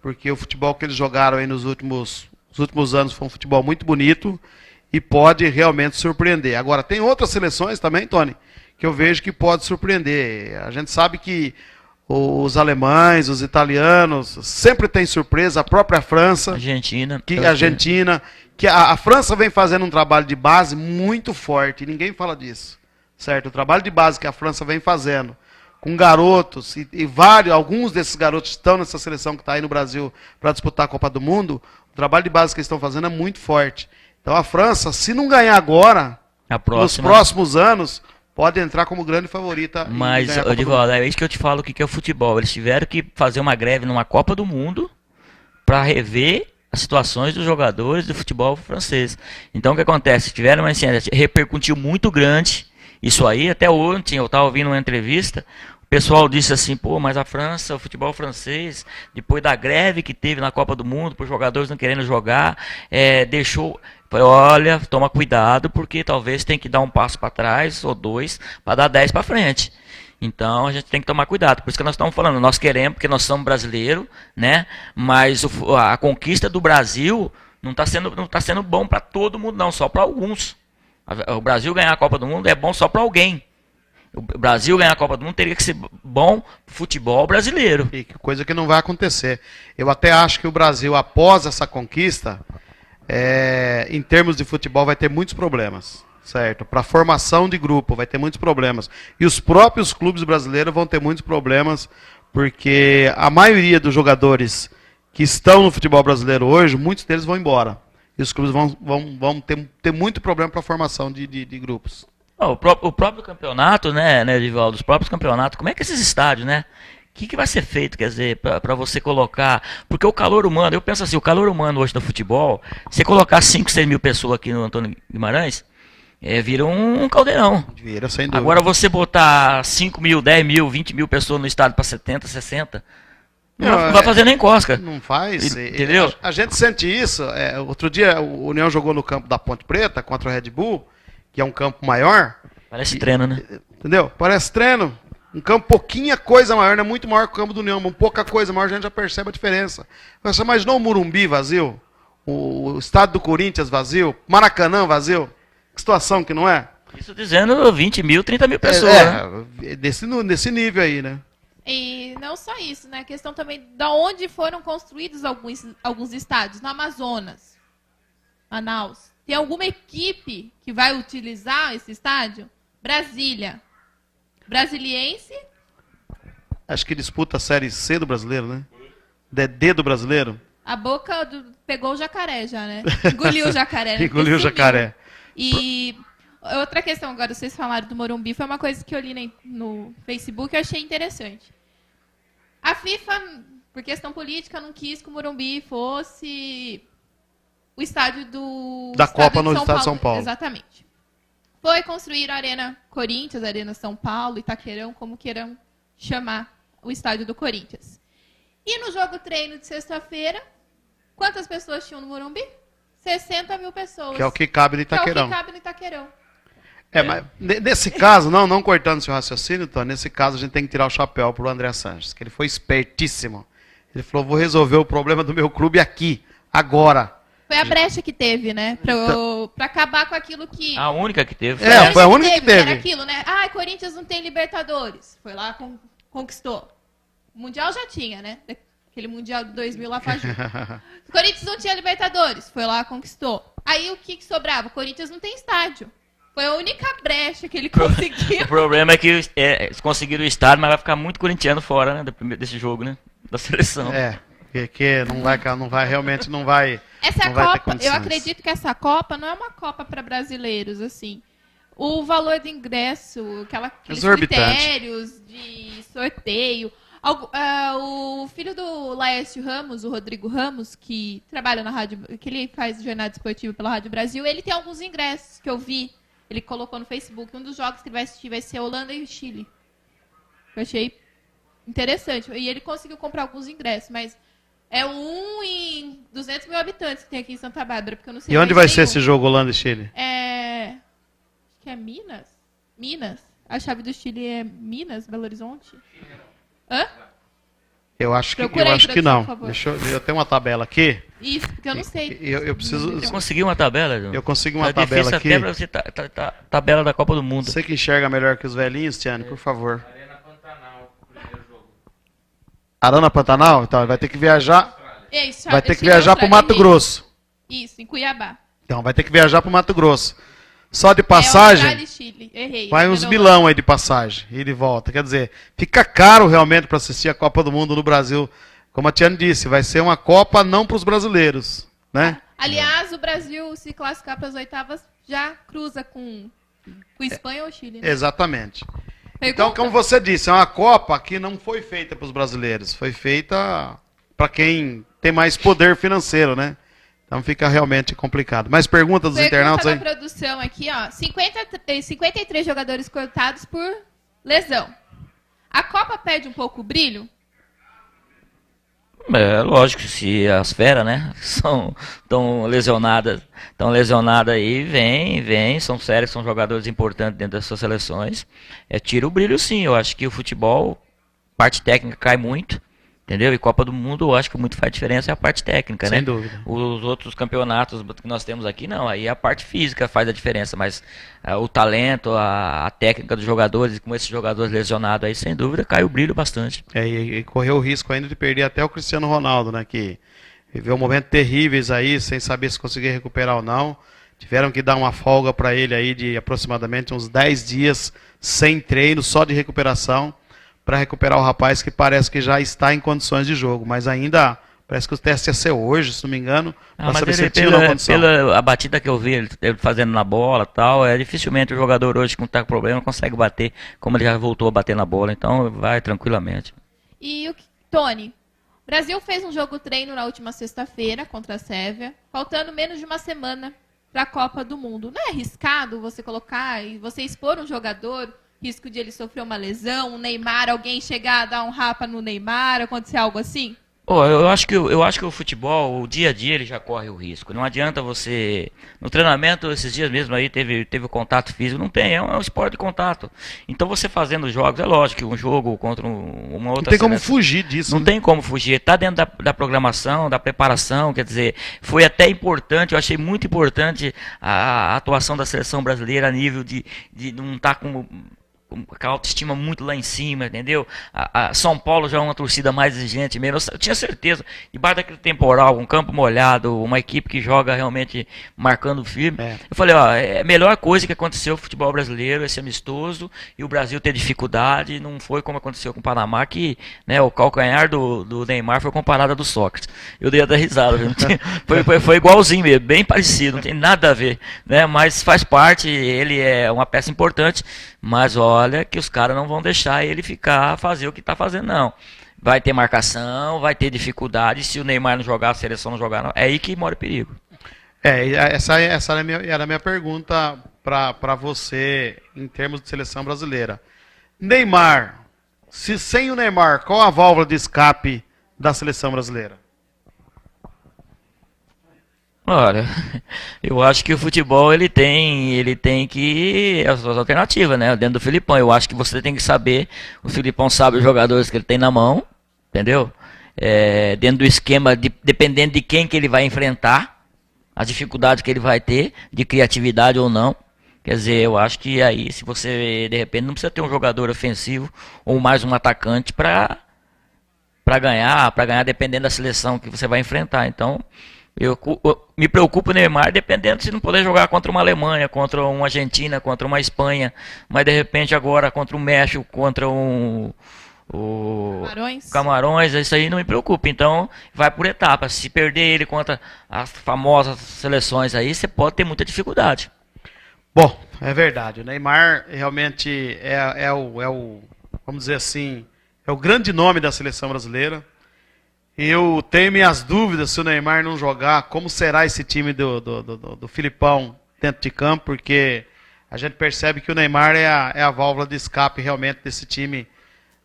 porque o futebol que eles jogaram aí nos últimos anos foi um futebol muito bonito e pode realmente surpreender. Agora, tem outras seleções também, Tony, que eu vejo que pode surpreender. A gente sabe que os alemães, os italianos, sempre tem surpresa, a própria França, Argentina, que a França vem fazendo um trabalho de base muito forte, e ninguém fala disso, certo? O trabalho de base que a França vem fazendo, com garotos, alguns desses garotos estão nessa seleção que está aí no Brasil para disputar a Copa do Mundo, o trabalho de base que eles estão fazendo é muito forte. Então a França, se não ganhar agora, nos próximos anos, pode entrar como grande favorita. Mas, Edivaldo, é isso que eu te falo, o que é o futebol. Eles tiveram que fazer uma greve numa Copa do Mundo para rever as situações dos jogadores do futebol francês. Então o que acontece? Tiveram uma incidência, repercutiu muito grande. Isso aí, até ontem eu estava ouvindo uma entrevista, o pessoal disse assim, mas a França, o futebol francês, depois da greve que teve na Copa do Mundo, por jogadores não querendo jogar, deixou... Olha, toma cuidado, porque talvez tem que dar um passo para trás, ou dois, para dar 10 para frente. Então a gente tem que tomar cuidado. Por isso que nós estamos falando, nós queremos, porque nós somos brasileiros, né? Mas a conquista do Brasil não está sendo bom para todo mundo, não, só para alguns. O Brasil ganhar a Copa do Mundo é bom só para alguém. O Brasil ganhar a Copa do Mundo teria que ser bom pro futebol brasileiro. E coisa que não vai acontecer. Eu até acho que o Brasil, após essa conquista, em termos de futebol, vai ter muitos problemas. Certo? Para a formação de grupo, vai ter muitos problemas. E os próprios clubes brasileiros vão ter muitos problemas, porque a maioria dos jogadores que estão no futebol brasileiro hoje, muitos deles vão embora. E os clubes vão ter muito problema para a formação de grupos. O próprio campeonato, né, Edivaldo, os próprios campeonatos, como é que esses estádios, né? O que vai ser feito, quer dizer, para você colocar... Porque o calor humano, eu penso assim, o calor humano hoje no futebol, você colocar 5, 6 mil pessoas aqui no Antônio Guimarães, vira um caldeirão. Vira, sem dúvida. Agora você botar 5 mil, 10 mil, 20 mil pessoas no estádio para 70, 60... Não vai fazer nem cosca. Não faz. Entendeu? A gente sente isso. Outro dia o União jogou no campo da Ponte Preta contra o Red Bull, que é um campo maior. Parece treino, né? Entendeu? Parece treino. Um campo pouquinha coisa maior, não é muito maior que o campo do União, mas pouca coisa maior, a gente já percebe a diferença. Você imaginou o Morumbi vazio? O estádio do Corinthians vazio? Maracanã vazio? Que situação que não é? Isso dizendo 20 mil, 30 mil pessoas. Né? Desse nível aí, né? E não só isso, né? A questão também de onde foram construídos alguns estádios. No Amazonas, Manaus. Tem alguma equipe que vai utilizar esse estádio? Brasília. Brasiliense. Acho que disputa a Série C do brasileiro, né? D do brasileiro. A boca pegou o jacaré já, né? Engoliu o jacaré. Né? Engoliu o jacaré. E... outra questão, agora vocês falaram do Morumbi, foi uma coisa que eu li no Facebook e eu achei interessante. A FIFA, por questão política, não quis que o Morumbi fosse o estádio da Copa no estado de São Paulo. Exatamente. Foi construir a Arena Corinthians, a Arena São Paulo, Itaquerão, como queiram chamar o estádio do Corinthians. E no jogo treino de sexta-feira, quantas pessoas tinham no Morumbi? 60 mil pessoas. Que é o que cabe no Que é o Itaquerão. que cabe no Itaquerão. Mas nesse caso, não cortando seu raciocínio, Tony, nesse caso a gente tem que tirar o chapéu pro André Sanches, que ele foi espertíssimo. Ele falou, vou resolver o problema do meu clube aqui, agora. Foi a brecha que teve, né? Pra acabar com aquilo que... A única que teve. Foi a única que teve. Era aquilo, né? Ah, Corinthians não tem Libertadores. Foi lá, conquistou. O Mundial já tinha, né? Aquele Mundial de 2000 lá faz. O Corinthians não tinha Libertadores. Foi lá, conquistou. Aí o que sobrava? O Corinthians não tem estádio. Foi a única brecha que ele conseguiu. O problema é que eles conseguiram o estádio, mas vai ficar muito corintiano fora, né? Desse jogo, né? Da seleção. Porque realmente não vai. Essa não vai ter Copa, eu condições. acredito que essa Copa não é uma Copa para brasileiros, assim. O valor do ingresso, aqueles Exorbitante. critérios de sorteio. O filho do Laércio Ramos, o Rodrigo Ramos, que trabalha na rádio, que ele faz jornada esportiva pela Rádio Brasil, ele tem alguns ingressos que eu vi. Ele colocou no Facebook. Um dos jogos que ele vai assistir vai ser Holanda e Chile. Eu achei interessante. E ele conseguiu comprar alguns ingressos, mas é um em 200 mil habitantes que tem aqui em Santa Bárbara, porque eu não sei. E onde mais vai ser nenhum. esse jogo, Holanda e Chile? Acho que é Minas? Minas. A chave do Chile é Minas, Belo Horizonte? Hã? Eu acho que Procura aí, produção, não. por favor. Eu tenho uma tabela aqui. Isso, porque eu não sei. Eu preciso. Você conseguiu uma tabela, João? Eu consegui uma Tá tabela difícil aqui. até pra você tabela da Copa do Mundo. Você que enxerga melhor que os velhinhos, Tiane, por favor. Arena Pantanal, o primeiro jogo. Arana Pantanal? Então, vai ter que viajar. Isso, Vai ter que Chile, viajar para o Austrália, Mato errei. Grosso. Isso, em Cuiabá. Então, vai ter que viajar para o Mato Grosso. Só de Austrália passagem, e Chile. Errei. vai uns Não, milão aí de passagem, ida e volta. Quer dizer, fica caro realmente para assistir a Copa do Mundo no Brasil. Como a Tiane disse, vai ser uma Copa não para os brasileiros, né? Aliás, o Brasil, se classificar para as oitavas, já cruza com Espanha ou Chile. Né? Exatamente. Pergunta? Então, como você disse, é uma Copa que não foi feita para os brasileiros, foi feita para quem tem mais poder financeiro, né? Então fica realmente complicado. Mais perguntas dos internautas da aí? produção aqui, ó. 53 jogadores cortados por lesão. A Copa perde um pouco o brilho? É lógico, se as feras, né, estão lesionadas aí, vem, são sérios, são jogadores importantes dentro das suas seleções, tira o brilho sim, eu acho que o futebol, parte técnica cai muito, entendeu? E Copa do Mundo, eu acho que muito faz diferença é a parte técnica, né? Sem dúvida. Os outros campeonatos que nós temos aqui, não, aí a parte física faz a diferença, mas o talento, a técnica dos jogadores, com esses jogadores lesionados aí, sem dúvida, cai o brilho bastante. E correu o risco ainda de perder até o Cristiano Ronaldo, né? Que viveu momentos terríveis aí, sem saber se conseguia recuperar ou não. Tiveram que dar uma folga para ele aí de aproximadamente uns 10 dias sem treino, só de recuperação, para recuperar o rapaz que parece que já está em condições de jogo, mas ainda parece que o teste ia ser hoje, se não me engano, para saber se ele tinha uma condição. Pela a batida que eu vi ele fazendo na bola e tal, dificilmente o jogador hoje que não está com problema consegue bater como ele já voltou a bater na bola, então vai tranquilamente. E Tony, o Brasil fez um jogo treino na última sexta-feira contra a Sérvia, faltando menos de uma semana para a Copa do Mundo. Não é arriscado você colocar e você expor um jogador, risco de ele sofrer uma lesão, um Neymar, alguém chegar a dar um rapa no Neymar, acontecer algo assim? Eu acho que o futebol, o dia a dia, ele já corre o risco. Não adianta você... No treinamento, esses dias mesmo aí, teve o contato físico. Não tem, é um esporte de contato. Então, você fazendo jogos, é lógico que um jogo contra uma outra... Não tem como seleção, fugir disso. não né? tem como fugir. Está dentro da programação, da preparação. Quer dizer, foi até importante, eu achei muito importante a atuação da seleção brasileira a nível de não estar com a autoestima muito lá em cima, entendeu? A São Paulo já é uma torcida mais exigente mesmo. Eu tinha certeza, debaixo daquele temporal, um campo molhado, uma equipe que joga realmente marcando firme. Eu falei, ó, é a melhor coisa que aconteceu no futebol brasileiro, esse amistoso, e o Brasil ter dificuldade, não foi como aconteceu com o Panamá, que né, o calcanhar do Neymar foi comparado ao do Sócrates. Eu dei até risada, foi igualzinho mesmo, bem parecido, não tem nada a ver, né? Mas faz parte, ele é uma peça importante, mas olha que os caras não vão deixar ele fazer o que está fazendo, não. Vai ter marcação, vai ter dificuldade. Se o Neymar não jogar, a seleção não jogar, não. É aí que mora o perigo. Essa era a minha pergunta para você em termos de seleção brasileira. Neymar, se sem o Neymar, qual a válvula de escape da seleção brasileira? Olha, eu acho que o futebol ele tem que as suas alternativas, né? Dentro do Filipão, eu acho que você tem que saber, o Filipão sabe os jogadores que ele tem na mão, entendeu? Dentro do esquema, dependendo de quem que ele vai enfrentar, as dificuldades que ele vai ter, de criatividade ou não. Quer dizer, eu acho que aí, se você, de repente, não precisa ter um jogador ofensivo ou mais um atacante para ganhar dependendo da seleção que você vai enfrentar. Então, eu me preocupo o Neymar dependendo se não poder jogar contra uma Alemanha, contra uma Argentina, contra uma Espanha, mas de repente agora contra o México, contra o Camarões, isso aí não me preocupa. Então, vai por etapas. Se perder ele contra as famosas seleções aí, você pode ter muita dificuldade. Bom, é verdade. O Neymar realmente vamos dizer assim, é o grande nome da seleção brasileira. Eu tenho minhas dúvidas se o Neymar não jogar, como será esse time do Filipão dentro de campo, porque a gente percebe que o Neymar é a válvula de escape realmente desse time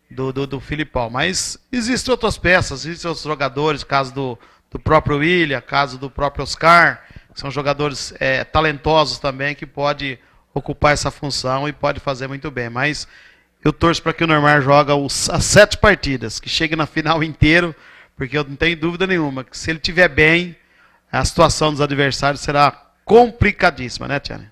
do Filipão. Mas existem outras peças, existem outros jogadores, caso do próprio William, caso do próprio Oscar, que são jogadores talentosos também, que pode ocupar essa função e pode fazer muito bem. Mas eu torço para que o Neymar jogue as 7 partidas, que chegue na final inteiro, porque eu não tenho dúvida nenhuma que se ele estiver bem, a situação dos adversários será complicadíssima, né, Tiane?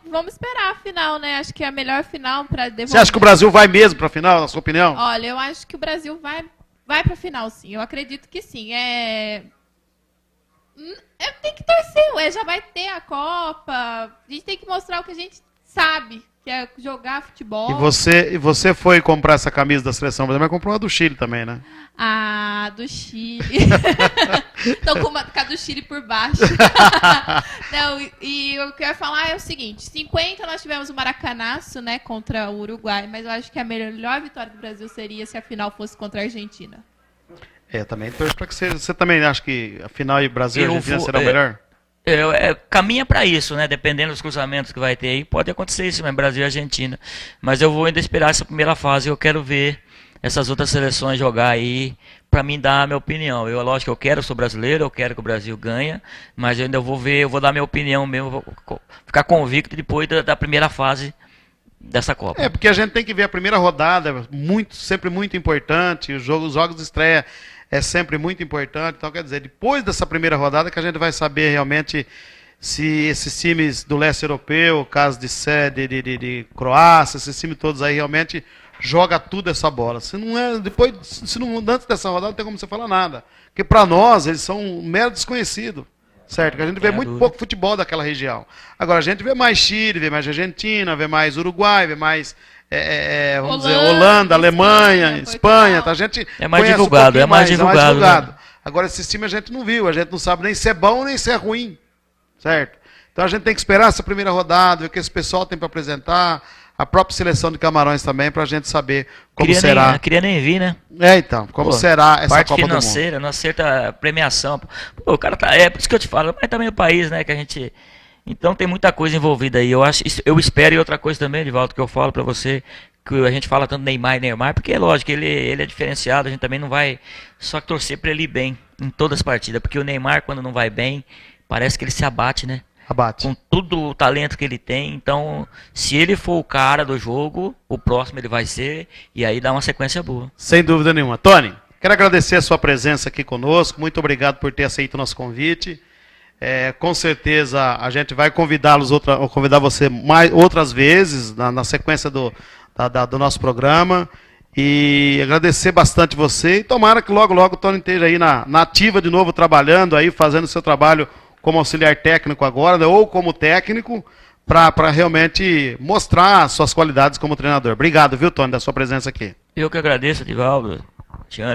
Vamos esperar a final, né? Acho que é a melhor final para devolver. Você acha que o Brasil vai mesmo para a final, na sua opinião? Olha, eu acho que o Brasil vai para a final, sim. Eu acredito que sim. Tem que torcer, já vai ter a Copa. A gente tem que mostrar o que a gente sabe, que é jogar futebol. E você foi comprar essa camisa da seleção brasileira, mas comprou uma do Chile também, né? Ah, do Chile. Tô com a do Chile por baixo. Não, e o que eu ia falar é o seguinte: 50 nós tivemos o Maracanaço, né, contra o Uruguai, mas eu acho que a melhor vitória do Brasil seria se a final fosse contra a Argentina. Também torço para que você também acha que a final e Brasil e Argentina será o melhor? Caminha para isso, né? Dependendo dos cruzamentos que vai ter aí, pode acontecer isso, mas Brasil e Argentina. Mas eu vou ainda esperar essa primeira fase, eu quero ver essas outras seleções jogar aí, para mim dar a minha opinião. Lógico que eu quero, sou brasileiro, eu quero que o Brasil ganhe, mas eu ainda vou ver, eu vou dar minha opinião mesmo, vou ficar convicto depois da primeira fase dessa Copa. Porque a gente tem que ver a primeira rodada, sempre muito importante, os jogos de estreia é sempre muito importante. Então, quer dizer, depois dessa primeira rodada que a gente vai saber realmente se esses times do leste europeu, caso de Croácia, esses times todos aí realmente joga tudo essa bola. Se não antes dessa rodada não tem como você falar nada. Porque para nós eles são um mero desconhecido. Certo? Que a gente vê muito pouco futebol daquela região. Agora a gente vê mais Chile, vê mais Argentina, vê mais Uruguai, vê mais Holanda, Alemanha, Espanha. Tá? A gente é mais divulgado, é mais divulgado. Né? Agora esses times a gente não viu, a gente não sabe nem se é bom nem se é ruim. Certo? Então a gente tem que esperar essa primeira rodada, ver o que esse pessoal tem para apresentar, a própria seleção de Camarões também, para a gente saber como será. Não queria nem vir, né? Então, como será essa parte Copa financeira, do Mundo. Não aceita premiação. O cara tá, por isso que eu te falo, mas também o país, né, que a gente... Então tem muita coisa envolvida aí. Eu espero, e outra coisa também, Edivaldo, que eu falo para você, que a gente fala tanto Neymar, porque é lógico, ele é diferenciado, a gente também não vai só torcer para ele ir bem em todas as partidas, porque o Neymar, quando não vai bem, parece que ele se abate, né? Abate. Com todo o talento que ele tem, então se ele for o cara do jogo, o próximo ele vai ser, e aí dá uma sequência boa. Sem dúvida nenhuma. Tony, quero agradecer a sua presença aqui conosco, muito obrigado por ter aceito o nosso convite. Com certeza a gente vai convidar você outras vezes na sequência do nosso programa, e agradecer bastante você, e tomara que logo o Tony esteja aí na ativa de novo, trabalhando aí, fazendo o seu trabalho como auxiliar técnico agora, né, ou como técnico, para realmente mostrar suas qualidades como treinador. Obrigado, viu, Tony, da sua presença aqui. Eu que agradeço, Edivaldo.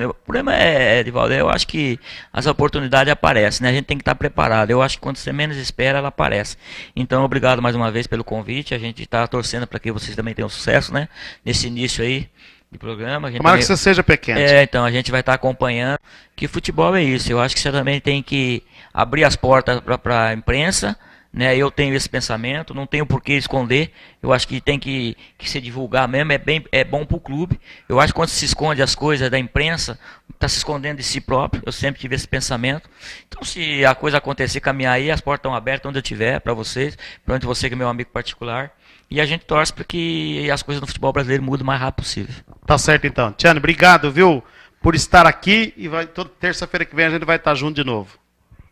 O problema Edivaldo, eu acho que as oportunidades aparecem, né? A gente tem que estar preparado. Eu acho que quando você menos espera, ela aparece. Então, obrigado mais uma vez pelo convite. A gente está torcendo para que vocês também tenham sucesso, né? Nesse início aí de programa. Tomara que você seja pequeno. Então a gente vai estar acompanhando. Que futebol é isso. Eu acho que você também tem que abrir as portas para a imprensa, né? Eu tenho esse pensamento, não tenho por que esconder. Eu acho que tem que se divulgar mesmo, é bom para o clube. Eu acho que quando se esconde as coisas da imprensa, está se escondendo de si próprio. Eu sempre tive esse pensamento. Então, se a coisa acontecer, caminhar aí, as portas estão abertas onde eu estiver, para vocês, para onde você que é meu amigo particular. E a gente torce para que as coisas no futebol brasileiro mudem o mais rápido possível. Tá certo então. Tiane, obrigado, viu, por estar aqui. E toda terça-feira que vem a gente vai estar junto de novo.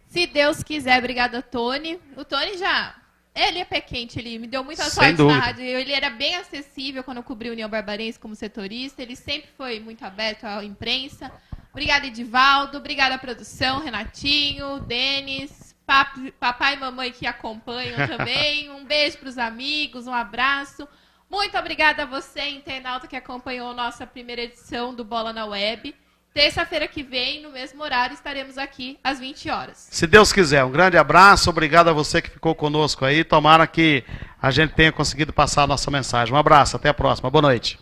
Se Deus quiser, obrigada, Tony. O Tony ele é pé quente, ele me deu muita Sem sorte dúvida. na rádio. Ele era bem acessível quando eu cobri o União Barbarense como setorista. Ele sempre foi muito aberto à imprensa. Obrigada, Edivaldo. Obrigada, produção, Renatinho, Denis, papai e mamãe que acompanham também. Um beijo para os amigos, um abraço. Muito obrigada a você, internauta, que acompanhou nossa primeira edição do Bola na Web. Terça-feira que vem, no mesmo horário, estaremos aqui às 20 horas. Se Deus quiser, um grande abraço, obrigado a você que ficou conosco aí. Tomara que a gente tenha conseguido passar a nossa mensagem. Um abraço, até a próxima. Boa noite.